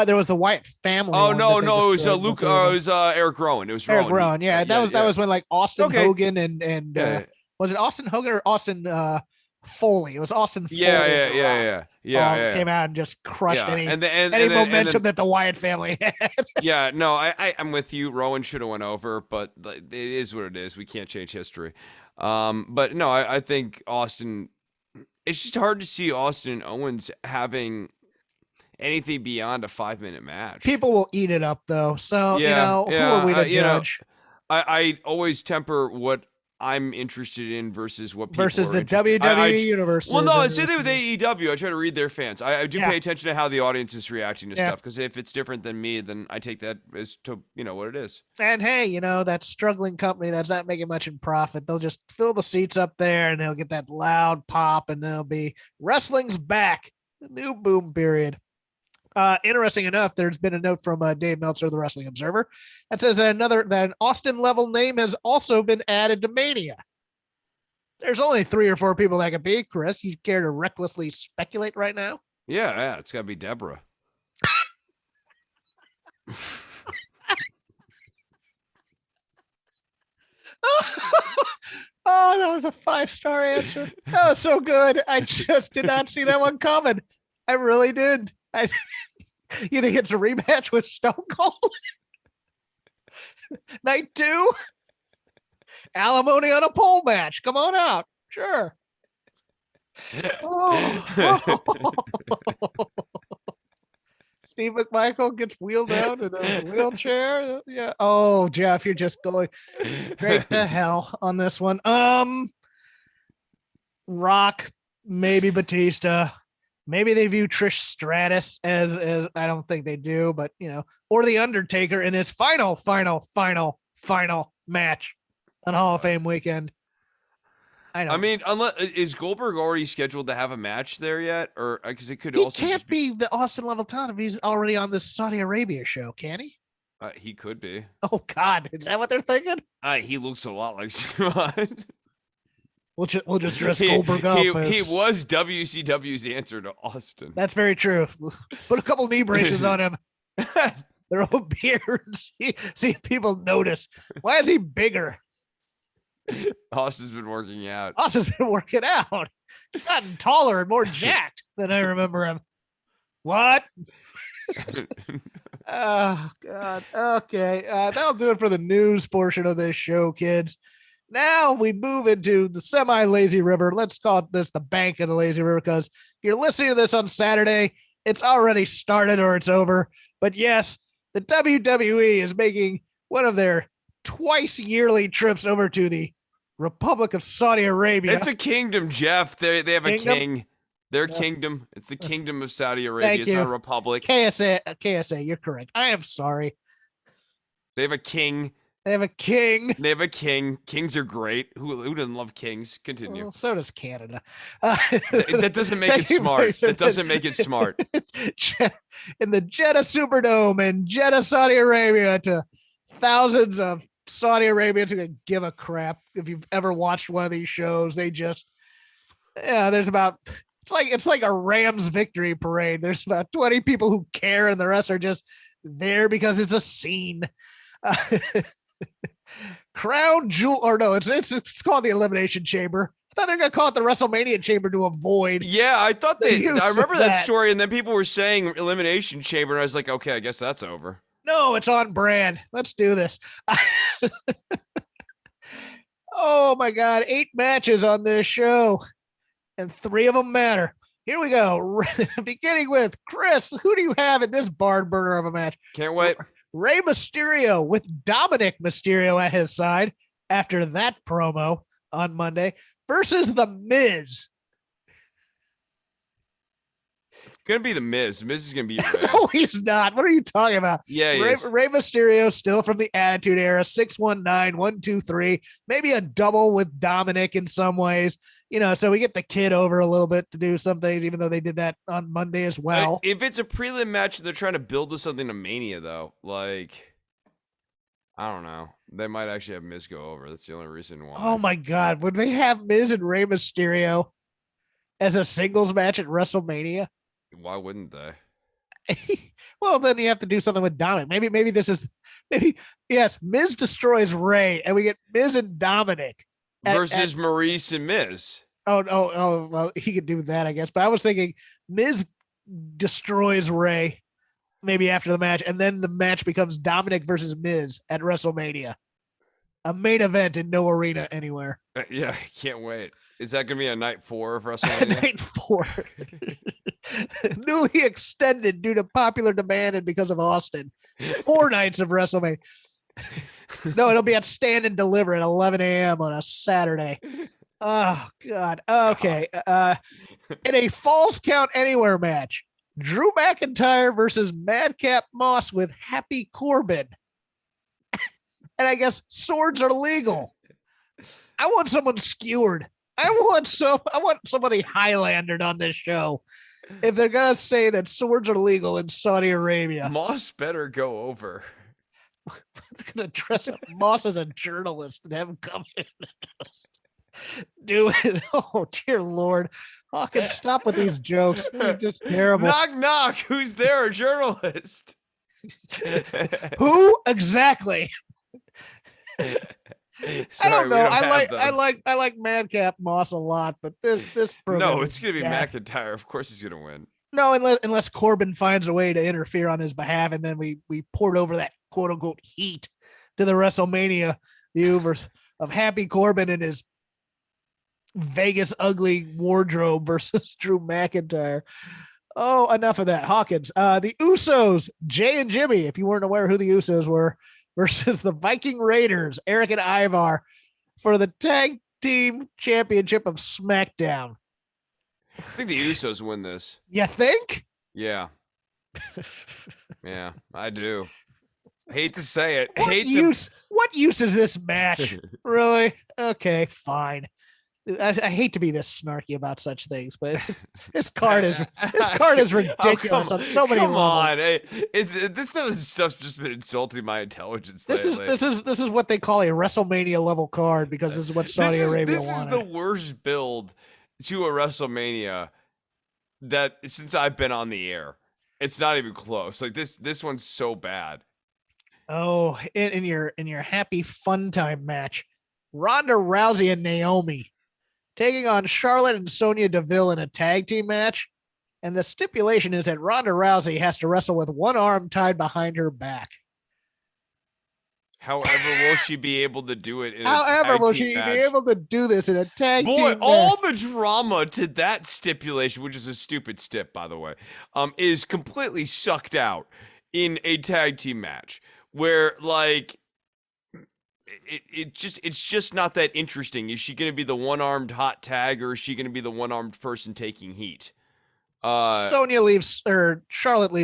There was the Wyatt family. Oh no, it was Luke. It was Eric Rowan. It was Eric Rowan. Yeah, that was when like Austin Hogan and was it Austin Hogan or Austin Foley? It was Austin Foley. Yeah. Came out and just crushed any and momentum that the Wyatt family had. Yeah, no, I'm with you. Rowan should have went over, but it is what it is. We can't change history. But no, I think Austin. It's just hard to see Austin and Owens having anything beyond a 5-minute match. People will eat it up though. So who are we to judge? I always temper what I'm interested in versus what people versus are the WWE universe. Well, no, it's the same with AEW. I try to read their fans. I do pay attention to how the audience is reacting to stuff, because if it's different than me, then I take that as to what it is. And hey, that struggling company that's not making much in profit, they'll just fill the seats up there and they'll get that loud pop, and they'll be wrestling's back, the new boom period. Interesting enough, there's been a note from Dave Meltzer of the Wrestling Observer that says that an Austin level name has also been added to Mania. There's only 3 or 4 people that could be. Chris, you care to recklessly speculate right now? Yeah, it's got to be Deborah. Oh, that was a 5-star answer. That was so good. I just did not see that one coming. I really did. You think it's a rematch with Stone Cold? Night 2? Alimony on a pole match. Come on out. Sure. Steve McMichael gets wheeled out in a wheelchair. Yeah. Oh, Jeff, you're just going straight to hell on this one. Rock, maybe Batista. Maybe they view Trish Stratus as I don't think they do, but or the Undertaker in his final match on Hall of Fame weekend. I mean, unless is Goldberg already scheduled to have a match there yet, or because it could he also can't be the Austin Level Town if he's already on this Saudi Arabia show, can he? He could be. Oh God, is that what they're thinking? He looks a lot like Simon. We'll just dress Goldberg up. He was WCW's answer to Austin. That's very true. Put a couple knee braces on him. Their own beards. See if people notice. Why is he bigger? Austin's been working out. Austin's been working out. He's gotten taller and more jacked than I remember him. What? Oh, God. Okay. That'll do it for the news portion of this show, kids. Now we move into the semi-lazy river. Let's call this the bank of the lazy river, because if you're listening to this on Saturday, it's already started or it's over. But yes, the WWE is making one of their twice yearly trips over to the Republic of Saudi Arabia. It's a kingdom, Jeff. They have a king. Their kingdom. It's the kingdom of Saudi Arabia. It's not a republic. KSA, you're correct. I am sorry. They have a king. They have a king. Kings are great. Who doesn't love kings? Continue. Well, so does Canada. That doesn't make it smart. That doesn't make it smart. In the Jeddah Superdome in Jeddah, Saudi Arabia, to thousands of Saudi Arabians who can give a crap. If you've ever watched one of these shows, they just, there's about, it's like a Rams victory parade. There's about 20 people who care, and the rest are just there because it's a scene. Crown Jewel, or no, it's called the Elimination Chamber. I thought they're gonna call it the WrestleMania Chamber to avoid. Yeah, I thought I remember that story, and then people were saying Elimination Chamber, and I was like, okay, I guess that's over. No, it's on brand. Let's do this. Oh my God, 8 matches on this show, and 3 of them matter. Here we go. Beginning with Chris. Who do you have in this barn burner of a match? Can't wait. Rey Mysterio with Dominic Mysterio at his side after that promo on Monday versus The Miz. It's going to be The Miz. The Miz is going to be Rey. No, he's not. What are you talking about? Yeah, Rey Mysterio still from the Attitude Era, 619, 123, maybe a double with Dominic in some ways. So we get the kid over a little bit to do some things, even though they did that on Monday as well. If it's a prelim match, they're trying to build to something to Mania, though. Like, I don't know. They might actually have Miz go over. That's the only reason why. Oh, my God. Would they have Miz and Rey Mysterio as a singles match at WrestleMania? Why wouldn't they? Well, then you have to do something with Dominic. Maybe yes, Miz destroys Rey, and we get Miz and Dominic. Versus Maurice and Miz. Oh, well, he could do that, I guess. But I was thinking Miz destroys Rey maybe after the match, and then the match becomes Dominic versus Miz at WrestleMania. A main event in no arena anywhere. Yeah, I can't wait. Is that going to be a night 4 of WrestleMania? Night 4. Newly extended due to popular demand and because of Austin. 4 nights of WrestleMania. No, it'll be at Stand and Deliver at 11 a.m. on a Saturday. Oh, God. Okay. In a Falls Count Anywhere match, Drew McIntyre versus Madcap Moss with Happy Corbin. And I guess swords are legal. I want someone skewered. I want somebody Highlandered on this show. If they're going to say that swords are legal in Saudi Arabia. Moss better go over. They're going to dress up Moss as a journalist and have him come in and do it. Oh, dear Lord. Hawkins, stop with these jokes. They're just terrible. Knock, knock. Who's there? A journalist. Who exactly? Sorry, I don't know. I like Madcap Moss a lot, but this program. No, it's gonna be McIntyre. Of course, he's gonna win. No, unless Corbin finds a way to interfere on his behalf, and then we poured over that quote unquote heat to the WrestleMania view of Happy Corbin and his Vegas ugly wardrobe versus Drew McIntyre. Oh, enough of that. Hawkins. The Usos, Jay and Jimmy, if you weren't aware who the Usos were, versus the Viking Raiders, Eric and Ivar, for the tag team championship of SmackDown. I think the Usos win this. You think? Yeah. Yeah, I do. Hate to say it. What use is this match? Really? Okay, fine. I hate to be this snarky about such things, but this card is ridiculous on so many levels. Come on, this stuff's just been insulting my intelligence lately. This is what they call a WrestleMania level card because this is what Saudi Arabia wanted. This is the worst build to a WrestleMania that since I've been on the air. It's not even close. Like this one's so bad. Oh, in your happy fun time match, Ronda Rousey and Naomi taking on Charlotte and Sonya Deville in a tag team match. And the stipulation is that Ronda Rousey has to wrestle with one arm tied behind her back. However, will she be able to do it in However, a tag will team she match? be able to do this in a tag team match? All the drama to that stipulation, which is a stupid stip, by the way, is completely sucked out in a tag team match where, like, it's just not that interesting. Is she going to be the one-armed hot tag, or is she going to be the one-armed person taking heat? Charlotte leaves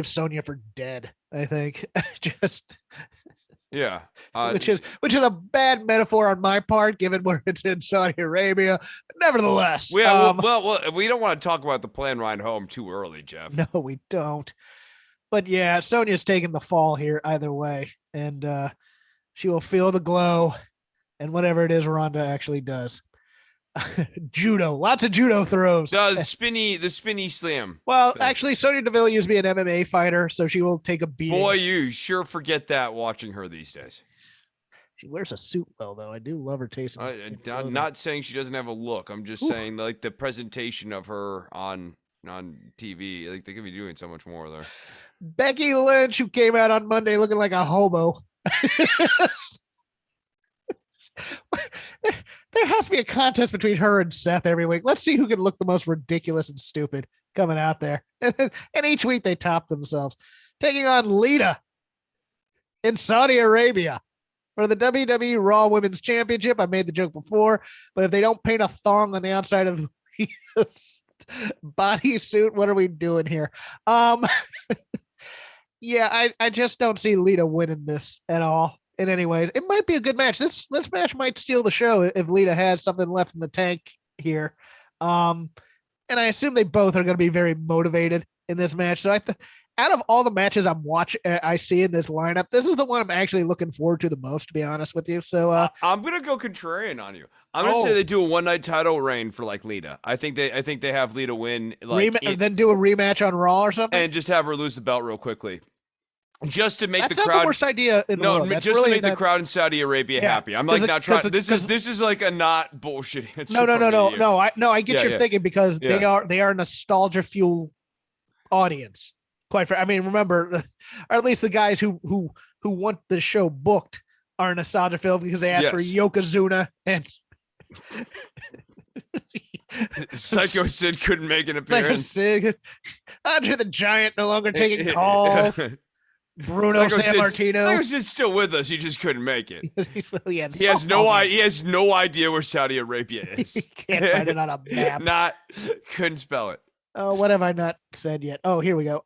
Sonya for dead, I think. Yeah, which is a bad metaphor on my part, given where it's in Saudi Arabia. Nevertheless, well, we don't want to talk about the plane ride home too early, Jeff. No, we don't. But yeah, Sonya's taking the fall here either way, and she will feel the glow and whatever it is Ronda actually does. Judo, lots of judo throws. The spinny slam. Well, actually, Sonya Deville used to be an MMA fighter, so she will take a beating. Boy, you sure forget that watching her these days. She wears a suit well, though. I do love her taste. I'm not saying she doesn't have a look. I'm just saying, like, the presentation of her on TV, like, they could be doing so much more there. Becky Lynch, who came out on Monday looking like a hobo. There has to be a contest between her and Seth every week. Let's see who can look the most ridiculous and stupid coming out there. And each week they top themselves. Taking on Lita in Saudi Arabia for the WWE Raw Women's Championship. I made the joke before, but if they don't paint a thong on the outside of Lita's bodysuit, what are we doing here? Yeah, I just don't see Lita winning this at all. In any ways, it might be a good match. This match might steal the show if Lita has something left in the tank here. And I assume they both are going to be very motivated in this match. So out of all the matches I see in this lineup, this is the one I'm actually looking forward to the most, to be honest with you. So I'm gonna go contrarian on you. I'm gonna say they do a one-night title reign for like Lita. I think they have Lita win, like, then do a rematch on Raw or something, and just have her lose the belt real quickly. Just to make That's the crowd. Not the worst idea in the world. Just to make the crowd in Saudi Arabia happy. I'm like not trying. This is like a not bullshitting. No. I get your thinking because they are nostalgia fuel audience. I mean, remember, or at least the guys who want the show booked are nostalgia fuel because they asked for Yokozuna and Psycho Sid couldn't make an appearance. Andre the Giant no longer taking calls. Bruno Sammartino. Psycho Sid's still with us. He just couldn't make it. He has no idea where Saudi Arabia is. He can't find it on a map. Couldn't spell it. Oh, what have I not said yet? Oh, here we go.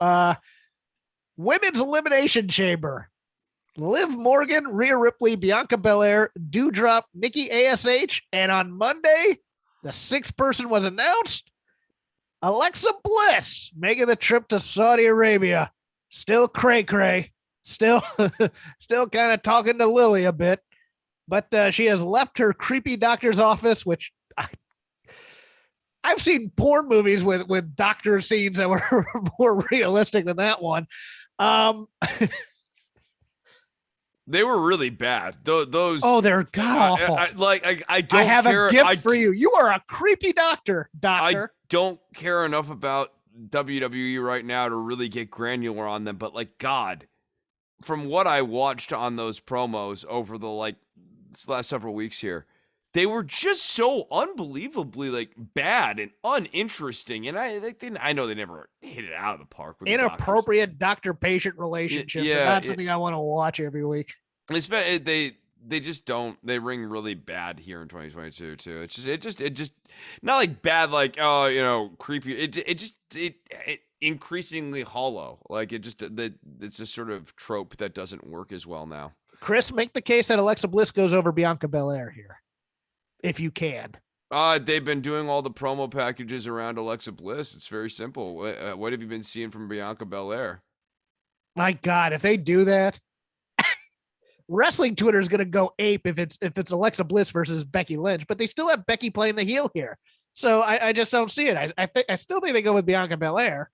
Women's Elimination Chamber. Liv Morgan, Rhea Ripley, Bianca Belair, Doudrop, Nikki ASH, and on Monday, the sixth person was announced. Alexa Bliss making the trip to Saudi Arabia. Still cray-cray, still kind of talking to Lily a bit, but she has left her creepy doctor's office, which I've seen porn movies with doctor scenes that were more realistic than that one. They were really bad. Those. Oh, they're god awful. I don't. I have a gift for you. You are a creepy doctor. I don't care enough about WWE right now to really get granular on them, but like, God, from what I watched on those promos over the last several weeks here, they were just so unbelievably like bad and uninteresting. And I know they never hit it out of the park with inappropriate doctor-patient relationships. Yeah, That's something I want to watch every week. They just don't. They ring really bad here in 2022 too. It just not like bad like creepy. It increasingly hollow. Like it's a sort of trope that doesn't work as well now. Chris, make the case that Alexa Bliss goes over Bianca Belair here, if you can. They've been doing all the promo packages around Alexa Bliss. It's very simple. What have you been seeing from Bianca Belair? My God, if they do that, wrestling Twitter is going to go ape if it's Alexa Bliss versus Becky Lynch, but they still have Becky playing the heel here. So I just don't see it. I still think they go with Bianca Belair.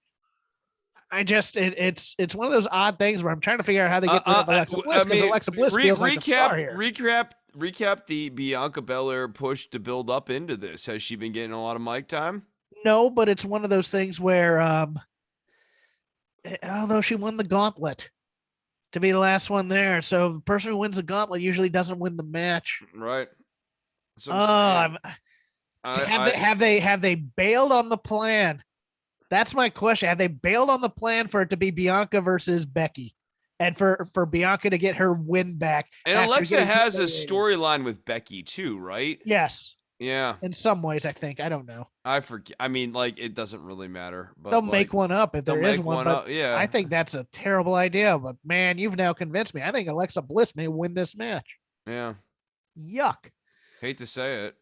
It's one of those odd things where I'm trying to figure out how they get rid of Alexa Bliss, because Alexa Bliss feels like a star here. Recap the Bianca Belair push to build up into this. Has she been getting a lot of mic time? No, but it's one of those things where although she won the gauntlet to be the last one there, so the person who wins the gauntlet usually doesn't win the match. Right. Have they bailed on the plan? That's my question. Have they bailed on the plan for it to be Bianca versus Becky, and for Bianca to get her win back? And Alexa has a storyline with Becky too, right? Yes. Yeah. In some ways, I think. I don't know. I forget. I mean, like, it doesn't really matter. But they'll make one up if there is one. But yeah. I think that's a terrible idea. But man, you've now convinced me. I think Alexa Bliss may win this match. Yeah. Yuck. Hate to say it.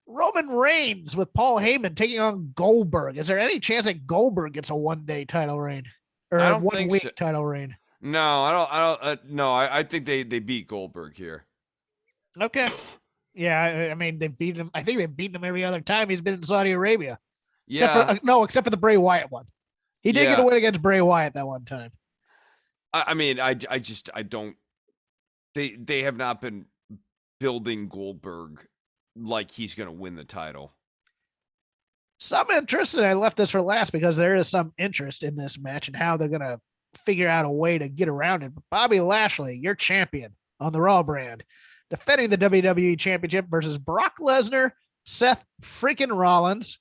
Roman Reigns with Paul Heyman taking on Goldberg. Is there any chance that Goldberg gets a one-day title reign or a one-week title reign? No, I don't. No, I think they beat Goldberg here. Okay. Yeah, I mean, they beat him. I think they've beaten him every other time he's been in Saudi Arabia. Yeah. Except for the Bray Wyatt one. He did get a win against Bray Wyatt that one time. I mean, I don't. They have not been building Goldberg like he's going to win the title. Some interest, and I left this for last because there is some interest in this match and how they're going to figure out a way to get around it. But Bobby Lashley, your champion on the Raw brand, defending the WWE Championship versus Brock Lesnar, Seth freaking Rollins,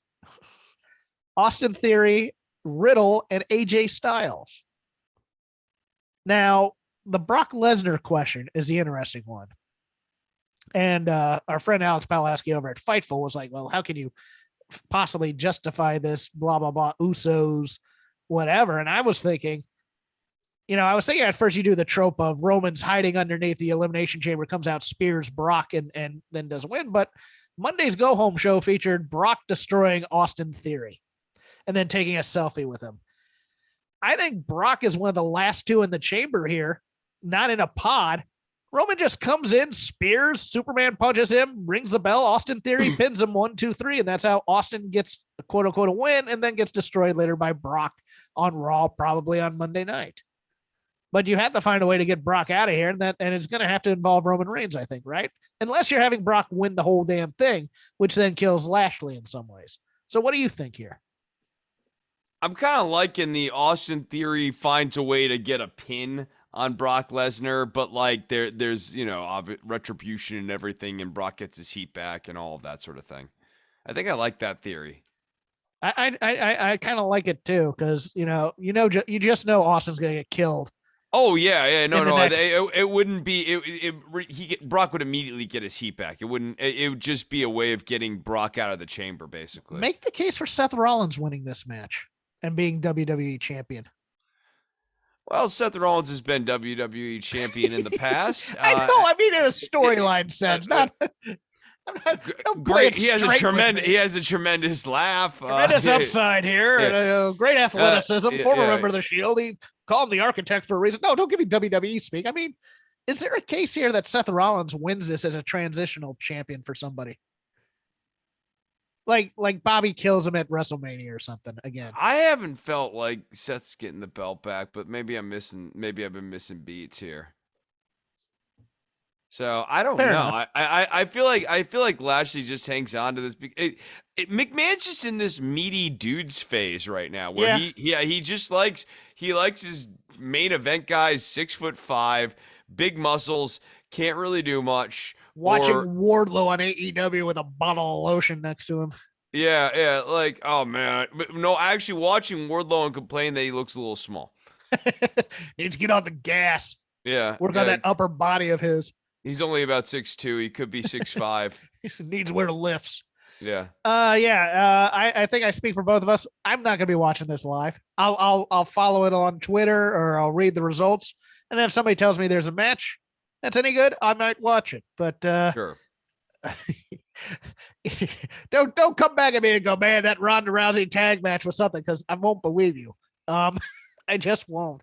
Austin Theory, Riddle, and AJ Styles. Now, the Brock Lesnar question is the interesting one. And our friend Alex Pulaski over at Fightful was like, well, how can you possibly justify this, blah, blah, blah, Usos, whatever. And I was thinking at first you do the trope of Roman's hiding underneath the Elimination Chamber, comes out, spears Brock, and then doesn't win. But Monday's Go Home show featured Brock destroying Austin Theory and then taking a selfie with him. I think Brock is one of the last two in the chamber here, not in a pod. Roman just comes in, spears, Superman punches him, rings the bell, Austin Theory pins him 1, 2, 3, and that's how Austin gets a quote unquote a win and then gets destroyed later by Brock on Raw, probably on Monday night. But you have to find a way to get Brock out of here, and it's going to have to involve Roman Reigns, I think, right? Unless you're having Brock win the whole damn thing, which then kills Lashley in some ways. So what do you think here? I'm kind of liking the Austin Theory finds a way to get a pin on Brock Lesnar, but like there's retribution and everything, and Brock gets his heat back and all of that sort of thing. I think I like that theory. I kind of like it too, because you just know Austin's gonna get killed. Oh yeah. It wouldn't be. Brock would immediately get his heat back. It wouldn't. It would just be a way of getting Brock out of the chamber, basically. Make the case for Seth Rollins winning this match and being WWE champion. Well, Seth Rollins has been WWE champion in the past. I know. I mean, in a storyline sense, not. Great. He has a tremendous laugh. Tremendous upside here. Yeah. And, great athleticism. Former member of the Shield. He called him the architect for a reason. No, don't give me WWE speak. I mean, is there a case here that Seth Rollins wins this as a transitional champion for somebody? Like Bobby kills him at WrestleMania or something again. I haven't felt like Seth's getting the belt back, but maybe I've been missing beats here. So I don't know. I feel like Lashley just hangs on to this. McMahon's just in this meaty dudes phase right now, where he just likes his main event guys 6'5", big muscles, Can't really do much. Watching Wardlow on AEW with a bottle of lotion next to him. Yeah, like, oh man. No, actually watching Wardlow and complain that he looks a little small. Needs to get on the gas. Yeah. Work on that upper body of his. He's only about 6'2". He could be 6'5". He needs to wear lifts. Yeah. I think I speak for both of us. I'm not gonna be watching this live. I'll follow it on Twitter or I'll read the results. And then if somebody tells me there's a match that's any good, I might watch it. But sure. don't come back at me and go, man, that Ronda Rousey tag match was something, because I won't believe you. I just won't.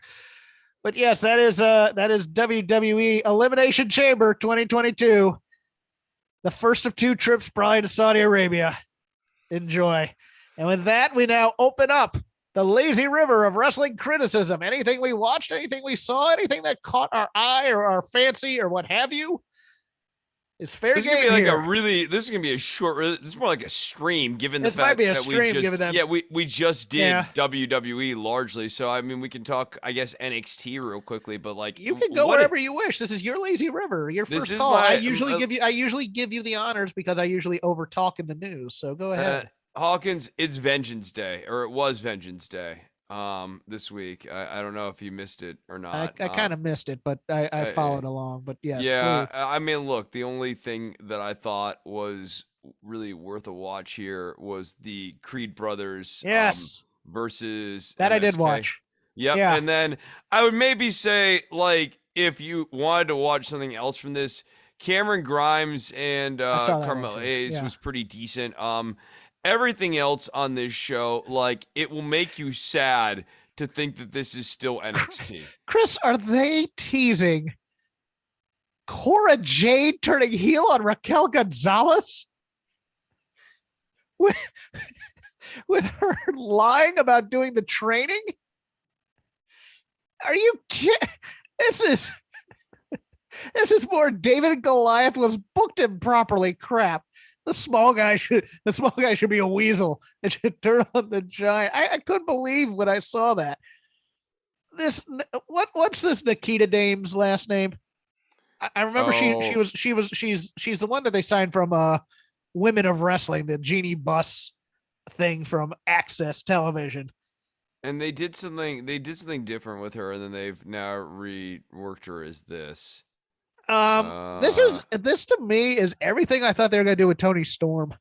But yes, that is WWE Elimination Chamber 2022. The first of 2 trips probably to Saudi Arabia. Enjoy. And with that, we now open up the lazy river of wrestling criticism. Anything we watched, anything we saw, anything that caught our eye or our fancy or what have you. It's fair game. This is gonna be like this is gonna be a short. It's more like a stream, given the fact that we just did WWE largely. So I mean, we can talk, I guess, NXT real quickly, but like you can go wherever you wish. This is your lazy river. Your first call. I usually give you the honors because I usually overtalk in the news. So go ahead, Hawkins. It's Vengeance Day, or it was Vengeance Day. This week. I don't know if you missed it or not. I kind of missed it, but I followed along. But yes. Yeah. I mean, look, the only thing that I thought was really worth a watch here was the Creed brothers. Yes. Versus that MSK. I did watch. Yep. Yeah. And then I would maybe say, like, if you wanted to watch something else from this, Cameron Grimes and Carmelo Hayes was pretty decent. Everything else on this show, like, it will make you sad to think that this is still NXT. Chris, are they teasing Cora Jade turning heel on Raquel Gonzalez? With her lying about doing the training? Are you kidding? This is more David and Goliath was booked improperly crap. The small guy should be a weasel and should turn on the giant. I couldn't believe when I saw that. What's this Nikita dame's last name? I remember she's the one that they signed from Women of Wrestling, the Jeannie Buss thing from Access Television. And they did something different with her, and then they've now reworked her as this. This to me is everything I thought they were going to do with Toni Storm.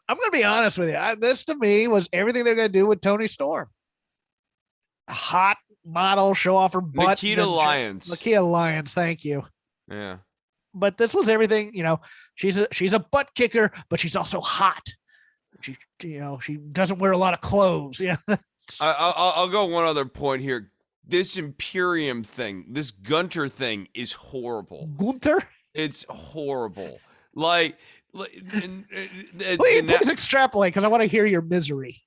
I'm going to be honest with you. This to me was everything they're going to do with Toni Storm. A hot model, show off her butt. Nikita Lyons. Thank you. Yeah. But this was everything, she's a butt kicker, but she's also hot. She doesn't wear a lot of clothes. Yeah. I'll go one other point here. This Imperium thing, this GUNTHER thing is horrible. GUNTHER? It's horrible. Please extrapolate, because I want to hear your misery.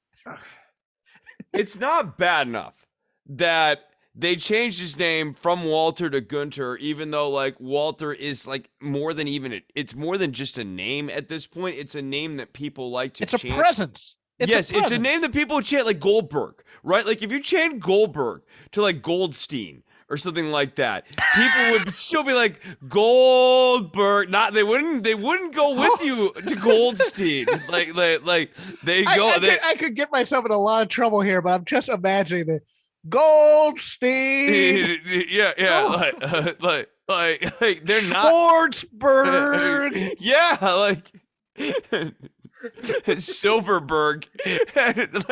It's not bad enough that they changed his name from Walter to GUNTHER, even though like Walter is like more than it's more than just a name at this point. It's a name that people like to chant. It's a presence. It's a name that people chant, like Goldberg, right? Like if you chant Goldberg to like Goldstein or something like that, people would still be like Goldberg. They wouldn't go with you to Goldstein. like they go. I could get myself in a lot of trouble here, but I'm just imagining the Goldstein. Yeah. Oh. Like they're not Schwartzberg. Yeah, like. Silverberg. And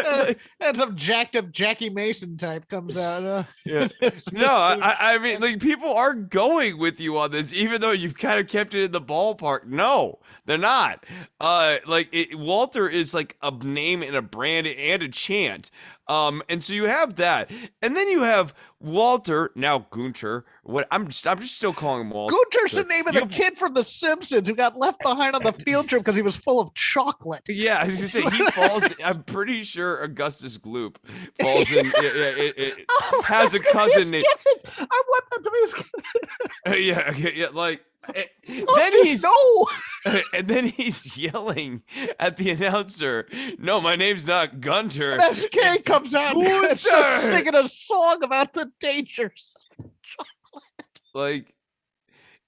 some jacked up Jackie Mason type comes out. Yeah. No, I mean, like, people are going with you on this, even though you've kind of kept it in the ballpark. No, they're not. Walter is like a name and a brand and a chant. And so you have that, and then you have Walter, now GUNTHER. I'm just still calling him Walter. GUNTHER's the name of the kid from The Simpsons who got left behind on the field trip because he was full of chocolate. Yeah, I was gonna say he falls. I'm pretty sure Augustus Gloop falls in. Has a cousin named. I want that to be his kid. Yeah, like. And then he's yelling at the announcer, "No, my name's not GUNTHER." SK comes out and starts singing a song about the dangers of chocolate. Like,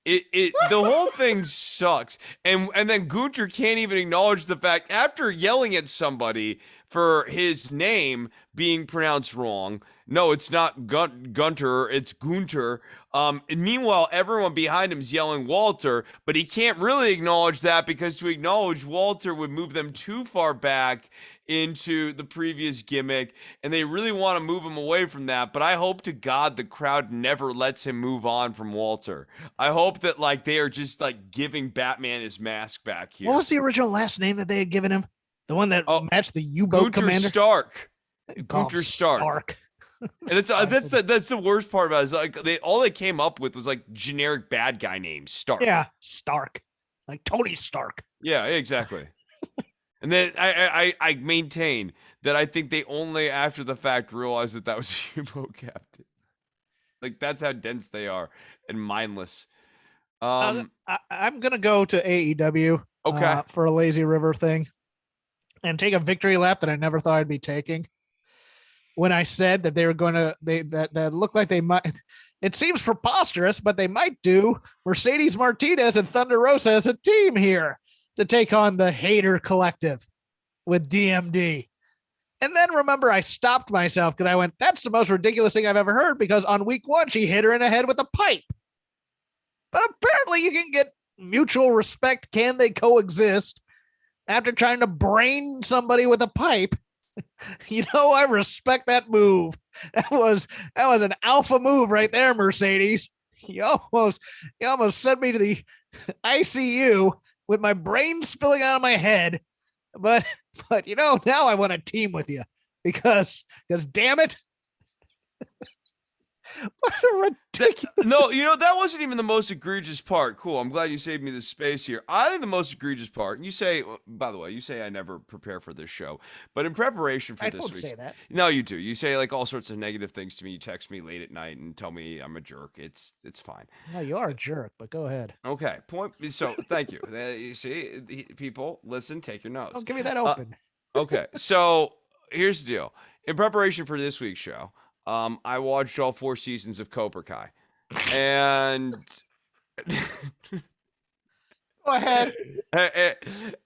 The whole thing sucks. And then Gunther can't even acknowledge the fact after yelling at somebody for his name being pronounced wrong. No, it's not Gunther, it's Gunther. And meanwhile, everyone behind him is yelling Walter, but he can't really acknowledge that because to acknowledge Walter would move them too far back into the previous gimmick, and they really want to move him away from that. But I hope to God the crowd never lets him move on from Walter. I hope that like they are just like giving Batman his mask back here. What was the original last name that they had given him? The one that matched the U-boat commander? Stark. Gunther Stark. And that's the worst part about it. Is like all they came up with was like generic bad guy names. Stark. Yeah, Stark. Like Tony Stark. Yeah, exactly. And then I maintain that I think they only after the fact realized that was a U-boat captain. Like that's how dense they are and mindless. I'm gonna go to AEW for a Lazy River thing and take a victory lap that I never thought I'd be taking. When I said that they were going to, that looked like they might, it seems preposterous, but they might do Mercedes Martinez and Thunder Rosa as a team here to take on the Hater Collective with DMD. And then remember, I stopped myself because I went, that's the most ridiculous thing I've ever heard because on week 1, she hit her in the head with a pipe. But apparently you can get mutual respect. Can they coexist after trying to brain somebody with a pipe? You know, I respect that move. That was an alpha move right there, Mercedes. You almost sent me to the ICU with my brain spilling out of my head. But you know, now I want to team with you because damn it. What a ridiculous. No, you know, that wasn't even the most egregious part. Cool. I'm glad you saved me the space here. I think the most egregious part, and you say, by the way, you say I never prepare for this show, but in preparation for this week. I don't say that. No, you do. You say like all sorts of negative things to me. You text me late at night and tell me I'm a jerk. It's fine. No, you are a jerk, but go ahead. Okay. So thank you. You see, people, listen, take your notes. Don't give me that open. Okay. So here's the deal. In preparation for this week's show, I watched all 4 seasons of Cobra Kai, and go ahead.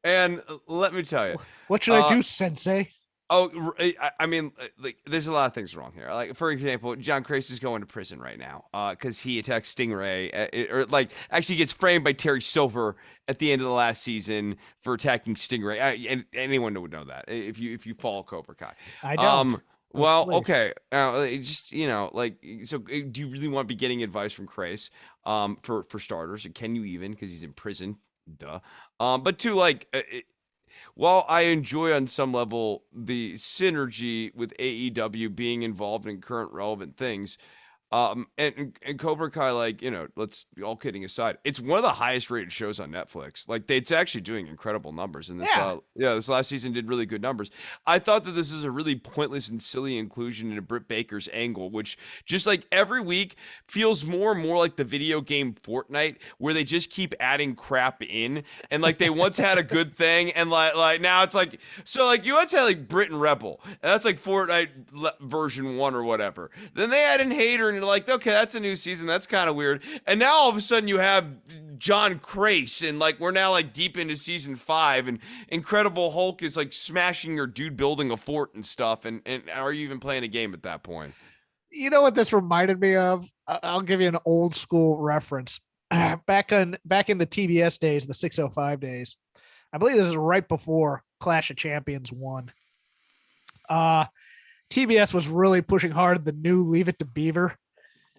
And let me tell you, what should I do, Sensei? Oh, I mean, like, there's a lot of things wrong here. Like, for example, John Creese is going to prison right now because he attacks Stingray, or like actually gets framed by Terry Silver at the end of the last season for attacking Stingray. And anyone would know that if you follow Cobra Kai. I don't. Well, okay. Just, you know, like, so do you really want to be getting advice from Creese? For starters, can you even? Because he's in prison. Duh. But two, like, while I enjoy on some level the synergy with AEW being involved in current relevant things, and Cobra Kai, like, you know, let's all kidding aside, it's one of the highest rated shows on Netflix. Like, it's actually doing incredible numbers in this. This last season did really good numbers. I thought that this is a really pointless and silly inclusion into Britt Baker's angle, which just like every week feels more and more like the video game Fortnite, where they just keep adding crap in, and like they once had a good thing, and like now it's like, so like you once had like Brit and Rebel, and that's like Fortnite version 1 or whatever. Then they add in Hater, and like, okay, that's a new season. That's kind of weird. And now all of a sudden you have John Creese, and like we're now like deep into season 5, and Incredible Hulk is like smashing your dude building a fort and stuff. And are you even playing a game at that point? You know what this reminded me of? I'll give you an old school reference. Back in the TBS days, the 605 days. I believe this is right before Clash of Champions 1. TBS was really pushing hard the new Leave It to Beaver,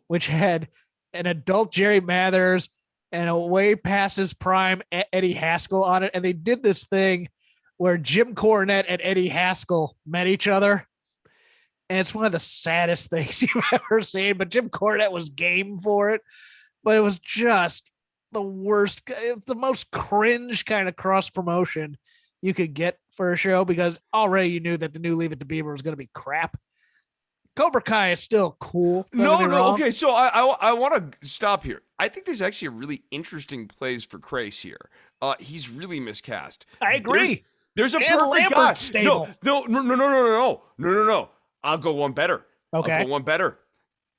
which had an adult Jerry Mathers and a way past his prime Eddie Haskell on it. And they did this thing where Jim Cornette and Eddie Haskell met each other. And it's one of the saddest things you've ever seen, but Jim Cornette was game for it. But it was just the worst, the most cringe kind of cross promotion you could get for a show, because already you knew that the new Leave It to Beaver was going to be crap. Cobra Kai is still cool. No. Okay, so I want to stop here. I think there's actually a really interesting place for Creese here. He's really miscast. I agree. There's a perfect guy. No. I'll go one better. Okay. I'll go one better.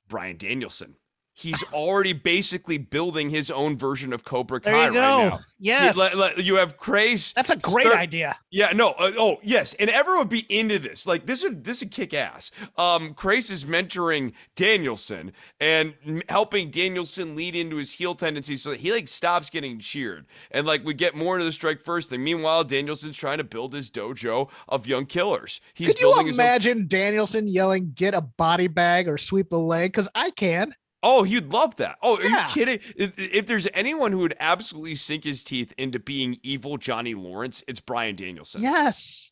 Bryan Danielson. he's already basically building his own version of Cobra Kai there you go. right now. Yes. You have Creese. That's a great idea. Yeah, no. Oh, yes. And everyone would be into this. Like, this would kick ass. Creese is mentoring Danielson and helping Danielson lead into his heel tendencies so that he, like, stops getting cheered. And, like, we get more into the strike first thing. Meanwhile, Danielson's trying to build his dojo of young killers. Could you imagine Danielson yelling, "Get a body bag" or "Sweep the leg"? Because I can. Oh, you'd love that. Oh, are you kidding? If there's anyone who would absolutely sink his teeth into being evil Johnny Lawrence, it's Bryan Danielson. Yes.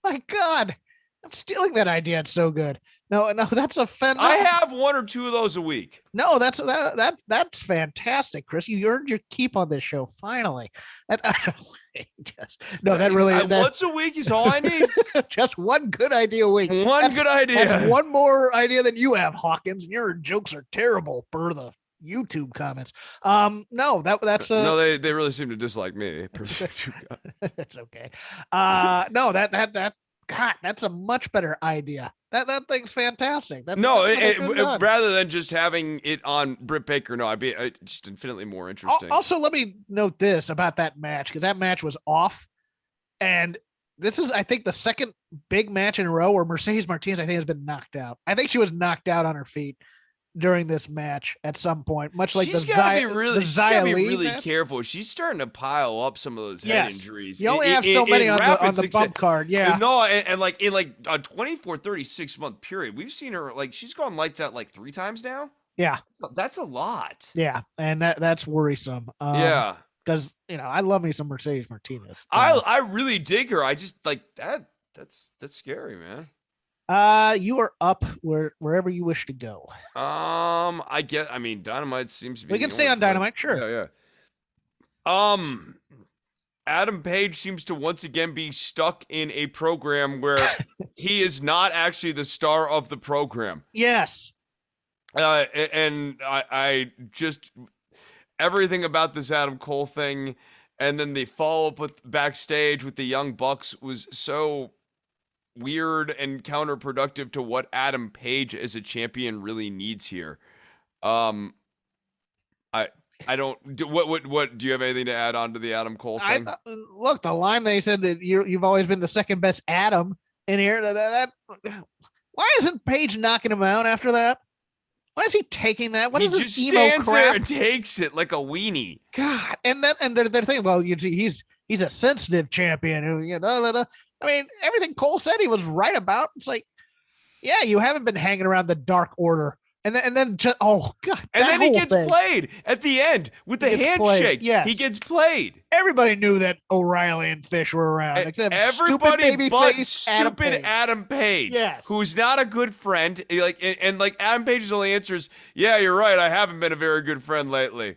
My God. I'm stealing that idea. It's so good. No, that's a I have 1 or 2 of those a week. No, that's fantastic, Chris. You earned your keep on this show finally. Once a week is all I need. Just one good idea a week. Good idea. That's one more idea than you have, Hawkins. Your jokes are terrible per the YouTube comments. No, they really seem to dislike me. That's okay. No, God, that's a much better idea. That thing's fantastic. Rather than just having it on Britt Baker, no, I'd be just infinitely more interesting. Also, let me note this about that match, because that match was off, and this is, I think, the second big match in a row where Mercedes Martinez, I think, has been knocked out. I think she was knocked out on her feet during this match at some point, much like she's got to be really match. Careful. She's starting to pile up some of those head injuries. You only have so many on the bump card. Yeah. No, and like in like a 24, 36 month period, we've seen her, like, she's gone lights out like 3 times now. Yeah. That's a lot. Yeah. And that's worrisome. Yeah. Because, I love me some Mercedes Martinez. I really dig her. I just like that. That's scary, man. You are up wherever you wish to go. Dynamite seems to be. We can stay on Dynamite, sure. Yeah. Adam Page seems to once again be stuck in a program where he is not actually the star of the program. Yes. And I just, everything about this Adam Cole thing, and then the follow up with backstage with the Young Bucks was so weird and counterproductive to what Adam Page as a champion really needs here. I don't do what do you have anything to add on to the Adam Cole thing? Look, the line they said that you've always been the second best Adam in here. Why isn't Page knocking him out after that? Why is he taking that? What is this emo crap? He just stands there and takes it like a weenie. God, and they're thinking, well, you see, he's a sensitive champion who, I mean, everything Cole said he was right about. It's like, yeah, you haven't been hanging around the Dark Order. And then just, oh, God. And then he gets played at the end with the handshake. Yes. He gets played. Everybody knew that O'Reilly and Fish were around. Except everybody but stupid Adam Page. Yes. Who's not a good friend. Like Adam Page's only answer is, yeah, you're right. I haven't been a very good friend lately.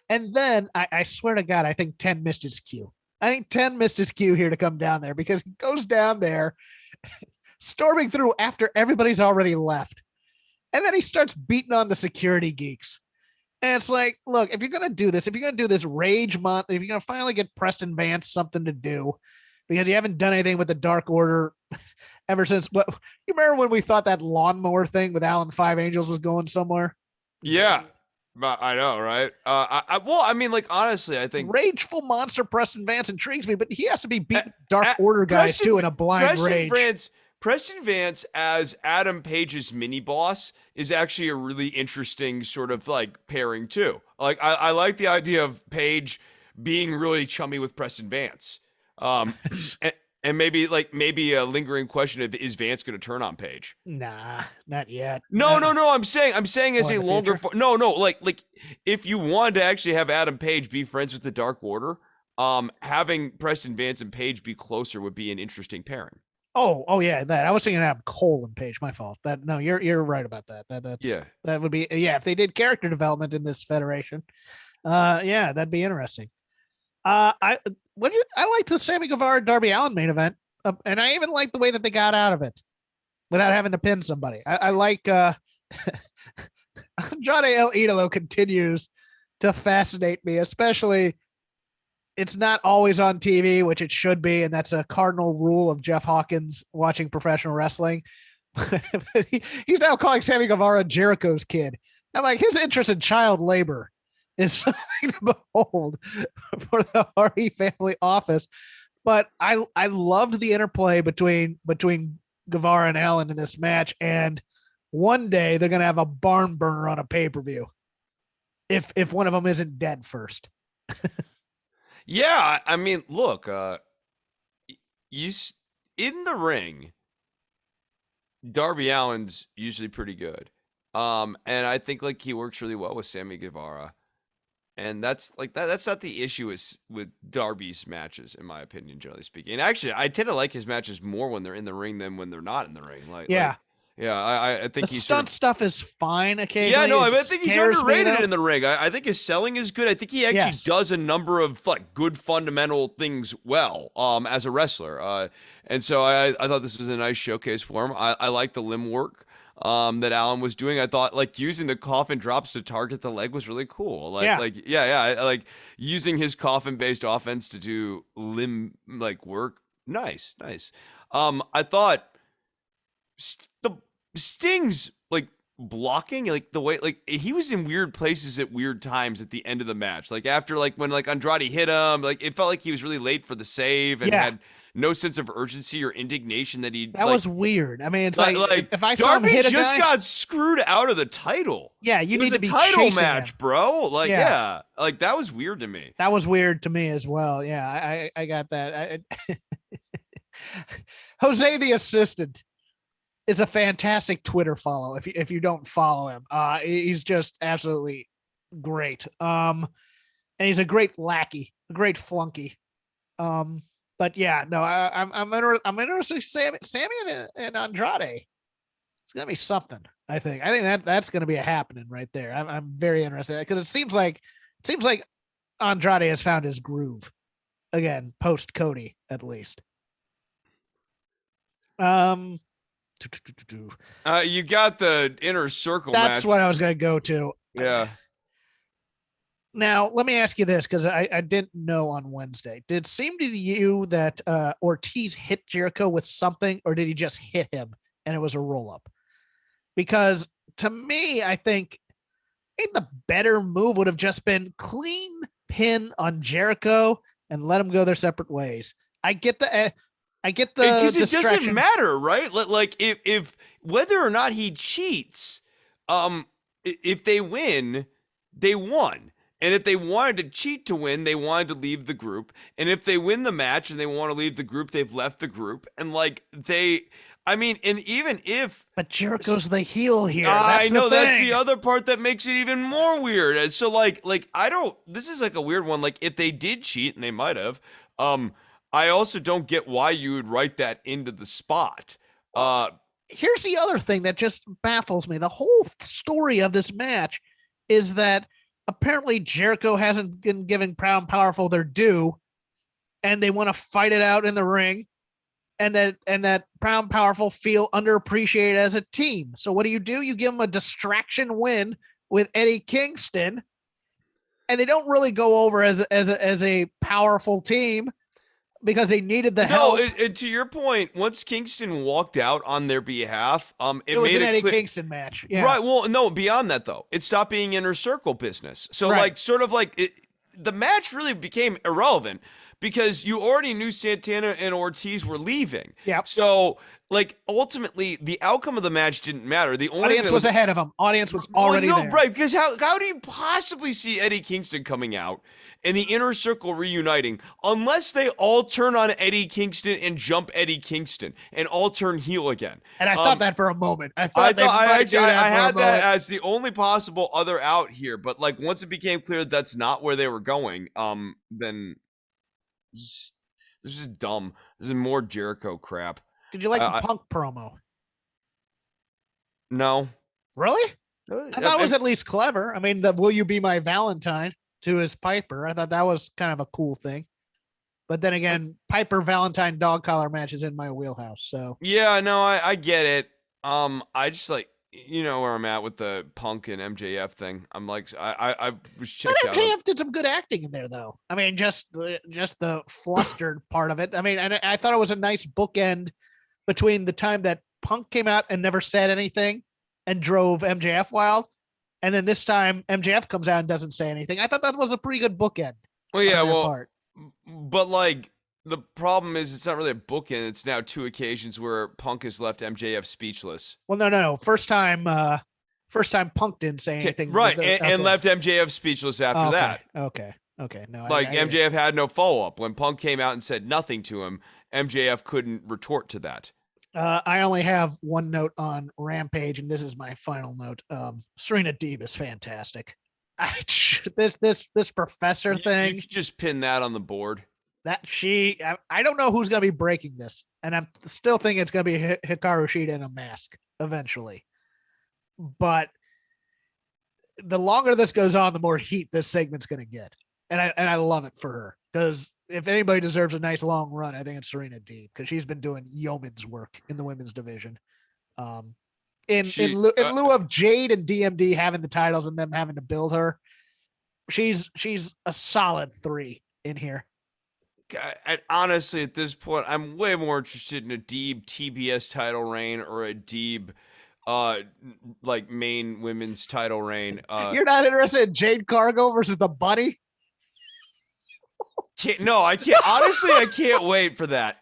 And then, I swear to God, I think 10 missed his cue. I think 10 missed his cue here to come down there, because he goes down there storming through after everybody's already left. And then he starts beating on the security geeks. And it's like, look, if you're going to do this rage month, if you're going to finally get Preston Vance something to do, because you haven't done anything with the Dark Order ever since, you remember when we thought that lawnmower thing with Alan Five Angels was going somewhere? Yeah. I know, right? Honestly, I think rageful monster Preston Vance intrigues me, but he has to be beating Dark Order guys too in a blind rage. Preston Vance as Adam Page's mini boss is actually a really interesting sort of like pairing too. Like I like the idea of Page being really chummy with Preston Vance. And maybe a lingering question of, is Vance going to turn on Page? Nah, not yet. No. I'm saying as a longer, like if you wanted to actually have Adam Page be friends with the Dark Order, having Preston Vance and Page be closer would be an interesting pairing. Oh yeah, that I was thinking Adam Cole and Page. My fault. You're right about that. That would be if they did character development in this federation. That'd be interesting. I liked the Sammy Guevara Darby Allin main event, and I even like the way that they got out of it without having to pin somebody. I like John A.L. Idolo continues to fascinate me, especially. It's not always on TV, which it should be, and that's a cardinal rule of Jeff Hawkins watching professional wrestling. He's now calling Sammy Guevara Jericho's kid. I'm like, his interest in child labor is something to behold for the Hardy family office. But I loved the interplay between Guevara and Allen in this match, and one day they're gonna have a barn burner on a pay-per-view if one of them isn't dead first. Yeah, I mean, look, you in the ring, Darby Allin's usually pretty good. And I think like he works really well with Sammy Guevara. And that's like that's not the issue with Darby's matches, in my opinion, generally speaking. And actually, I tend to like his matches more when they're in the ring than when they're not in the ring. I think the stunt stuff is fine occasionally. Yeah, no, I think he's underrated in the ring. I think his selling is good. I think he actually does a number of like good fundamental things well as a wrestler. And so I thought this was a nice showcase for him. I like the limb work that Allen was doing. I thought like using the coffin drops to target the leg was really cool. I like using his coffin based offense to do limb like work. Nice. I thought the Sting's like blocking, like the way like he was in weird places at weird times at the end of the match. Like after like when like Andrade hit him, like it felt like he was really late for the save and had no sense of urgency or indignation that he. That was weird. I mean, it's like if I saw him hit a guy, just got screwed out of the title. Yeah, you need to be title match, him. bro. Like like that was weird to me. That was weird to me as well. Yeah, I got that. Jose the assistant is a fantastic Twitter follow. If you don't follow him, he's just absolutely great. And he's a great lackey, a great flunky. But yeah, no, I'm interested. Sammy and Andrade. It's gonna be something. I think that's gonna be a happening right there. I'm very interested because it seems like Andrade has found his groove again post Cody at least. You got the inner circle That's match. what I was going to go to. Yeah. Now, let me ask you this, because I didn't know on Wednesday. Did it seem to you that Ortiz hit Jericho with something, or did he just hit him and it was a roll-up? Because to me, I think the better move would have just been clean pin on Jericho and let them go their separate ways. I get the because it doesn't matter, right? Like if whether or not he cheats, if they win, they won. And if they wanted to cheat to win, they wanted to leave the group. And if they win the match and they want to leave the group, they've left the group. And like and even if but Jericho's the heel here, I know that's the other part that makes it even more weird. And so like this is like a weird one. Like if they did cheat, and they might have, I also don't get why you would write that into the spot. Here's the other thing that just baffles me. The whole story of this match is that apparently Jericho hasn't been giving Proud and Powerful their due, and they want to fight it out in the ring, and that Proud and Powerful feel underappreciated as a team. So what do? You give them a distraction win with Eddie Kingston, and they don't really go over as a powerful team, because they needed the help. And to your point, once Kingston walked out on their behalf, it was made an Eddie Kingston match. Yeah. Right. Well, no, beyond that though, it stopped being inner circle business. So like sort of like the match really became irrelevant because you already knew Santana and Ortiz were leaving. Yeah. So like ultimately the outcome of the match didn't matter. The only audience was ahead of them. Audience was already there. Right, because how do you possibly see Eddie Kingston coming out and the inner circle reuniting unless they all turn on Eddie Kingston and jump Eddie Kingston and all turn heel again? And I thought that for a moment. I had that as the only possible other out here, but like once it became clear that's not where they were going, then this is dumb. This is more Jericho crap. Did you like the Punk promo? No. Really? I thought it was at least clever. I mean, the "Will you be my Valentine" to his Piper. I thought that was kind of a cool thing. But then again, Piper Valentine dog collar match is in my wheelhouse. So yeah, no, I get it. I just like, you know where I'm at with the Punk and MJF thing. I'm like, I was checked out. MJF did some good acting in there, though. I mean, just the flustered part of it. I mean, and I thought it was a nice bookend between the time that Punk came out and never said anything and drove MJF wild, And then this time MJF comes out and doesn't say anything. I thought that was a pretty good bookend. Well, yeah, but like the problem is it's not really a bookend. It's now 2 occasions where Punk has left MJF speechless. Well, no. First time Punk didn't say anything. Right, and left MJF speechless after that. Okay. No, like MJF had no follow-up. When Punk came out and said nothing to him, MJF couldn't retort to that. I only have one note on Rampage, and this is my final note. Serena Deeb is fantastic. This professor thing. You could just pin that on the board. I don't know who's going to be breaking this, and I'm still thinking it's going to be Hikaru Shida in a mask eventually. But the longer this goes on, the more heat this segment's going to get, and I love it for her, because if anybody deserves a nice long run, I think it's Serena Deeb, because she's been doing yeoman's work in the women's division. In lieu of Jade and DMD having the titles and them having to build her, she's a solid 3 in here. Honestly, at this point, I'm way more interested in a Deeb TBS title reign or a Deeb like main women's title reign. You're not interested in Jade Cargill versus the Bunny? I can't. Honestly, I can't wait for that.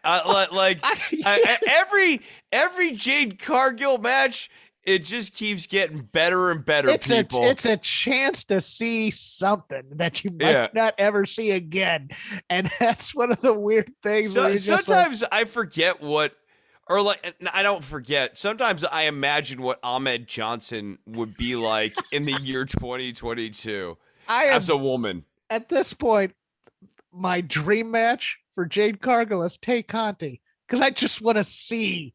Every Jade Cargill match, it just keeps getting better and better. It's a chance to see something that you might not ever see again, and that's one of the weird things. Sometimes I forget I don't forget. Sometimes I imagine what Ahmed Johnson would be like in the year 2022 as a woman. At this point, my dream match for Jade Cargill is Tay Conti, because I just want to see.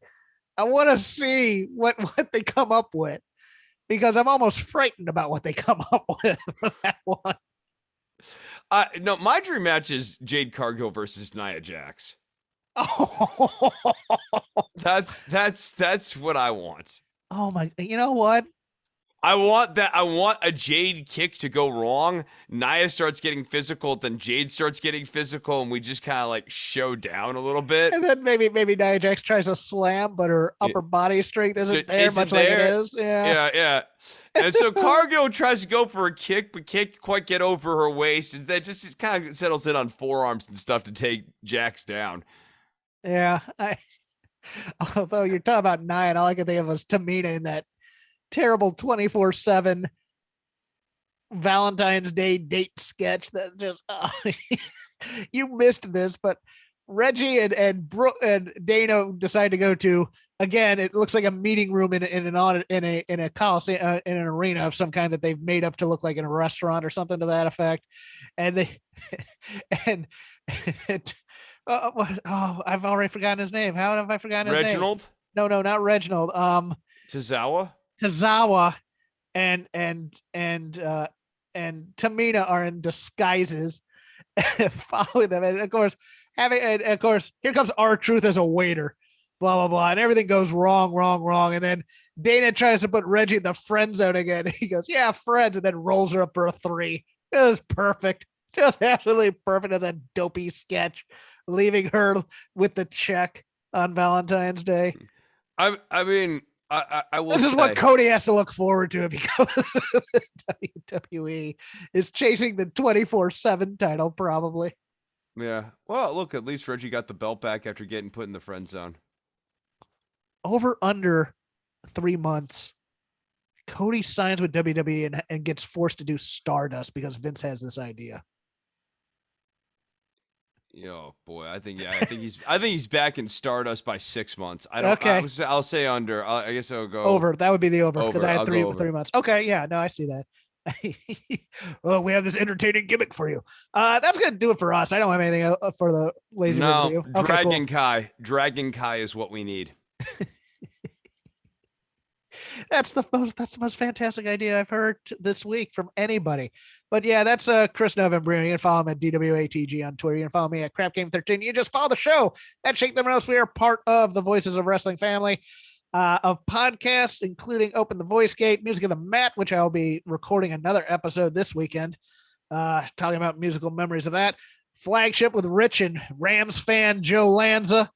I want to see what they come up with, because I'm almost frightened about what they come up with for that one. No, my dream match is Jade Cargill versus Nia Jax. Oh, that's what I want. Oh my! You know what? I want that. I want a Jade kick to go wrong. Nia starts getting physical, then Jade starts getting physical, and we just kind of like show down a little bit. And then maybe Nia Jax tries a slam, but her upper body strength isn't there much like it is. Yeah. And so Cargill tries to go for a kick, but can't quite get over her waist. And that just kind of settles in on forearms and stuff to take Jax down. Yeah. Although you're talking about Nia, and all I can think of was Tamina in that terrible 24/7 Valentine's Day date sketch that just you missed this, but Reggie and Dana decide to go to, again, it looks like a meeting room in a coliseum, in an arena of some kind that they've made up to look like in a restaurant or something to that effect. And they I've already forgotten his name. How have I forgotten his name? Reginald? No, not Reginald. Tozawa and Tamina are in disguises following them, and of course here comes R-Truth as a waiter, blah blah blah, and everything goes wrong, and then Dana tries to put Reggie in the friend zone again. He goes, yeah, friends, and then rolls her up for a 3. It was perfect, just absolutely perfect as a dopey sketch, leaving her with the check on Valentine's Day. I mean, I will. This is what Cody has to look forward to, because WWE is chasing the 24/7 title, probably. Yeah. Well, look, at least Reggie got the belt back after getting put in the friend zone. Over under 3 months, Cody signs with WWE and gets forced to do Stardust because Vince has this idea. Oh boy, I think he's back in Stardust by 6 months. I'll say under. I guess I'll go over. That would be the over, because I had 3 months. Okay, yeah, no, I see that. Well, we have this entertaining gimmick for you. That's gonna do it for us. I don't have anything for the lazy review. Dragon Kai. Dragon Kai is what we need. That's the most fantastic idea I've heard this week from anybody. But yeah, that's Chris Novembrino. You can follow him at DWATG on Twitter. You can follow me at CrapGame13. You just follow the show at Shake the Roast. We are part of the Voices of Wrestling family of podcasts, including Open the Voice Gate, Music of the Mat, which I'll be recording another episode this weekend, talking about musical memories of that. Flagship with Rich and Rams fan Joe Lanza.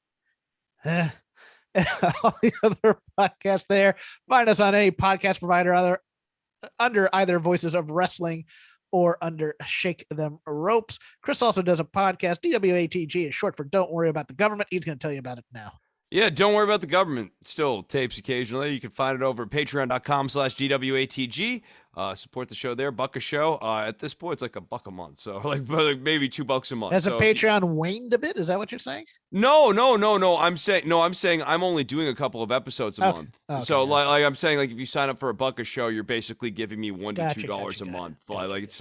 And all the other podcasts there. Find us on any podcast provider under either Voices of Wrestling or under Shake Them Ropes. Chris also does a podcast. DWATG is short for Don't Worry About the Government. He's going to tell you about it now. Yeah, don't worry about the government. Still tapes occasionally. You can find it over at patreon.com/GWATG. Support the show there. $1 a show. At this point, it's like $1 a month. So like maybe $2 a month. Has the Patreon waned a bit? Is that what you're saying? No. I'm saying I'm only doing a couple of episodes a month. Okay, so like I'm saying, like if you sign up for $1 a show, you're basically giving me $1 to $2 a month. Like it's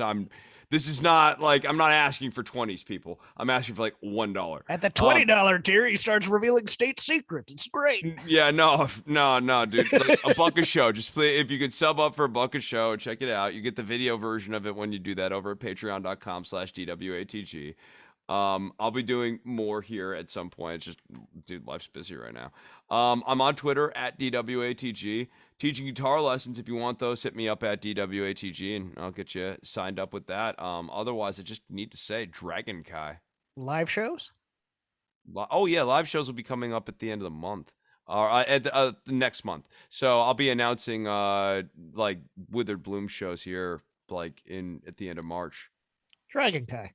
this is not like I'm not asking for 20s, people. I'm asking for like $1. At the $20 tier, he starts revealing state secrets. It's great. Yeah, no, dude. Like, $1 a show. Just play if you could sub up for $1 a show. Check it out. You get the video version of it when you do that over at patreon.com/DWATG. I'll be doing more here at some point. It's just, dude, life's busy right now. I'm on Twitter at DWATG. Teaching guitar lessons. If you want those, hit me up at DWATG and I'll get you signed up with that. Otherwise, I just need to say Dragon Kai. Live shows? Oh, yeah. Live shows will be coming up at the end of the month. At the next month. So I'll be announcing like Withered Bloom shows here like at the end of March. Dragon Kai.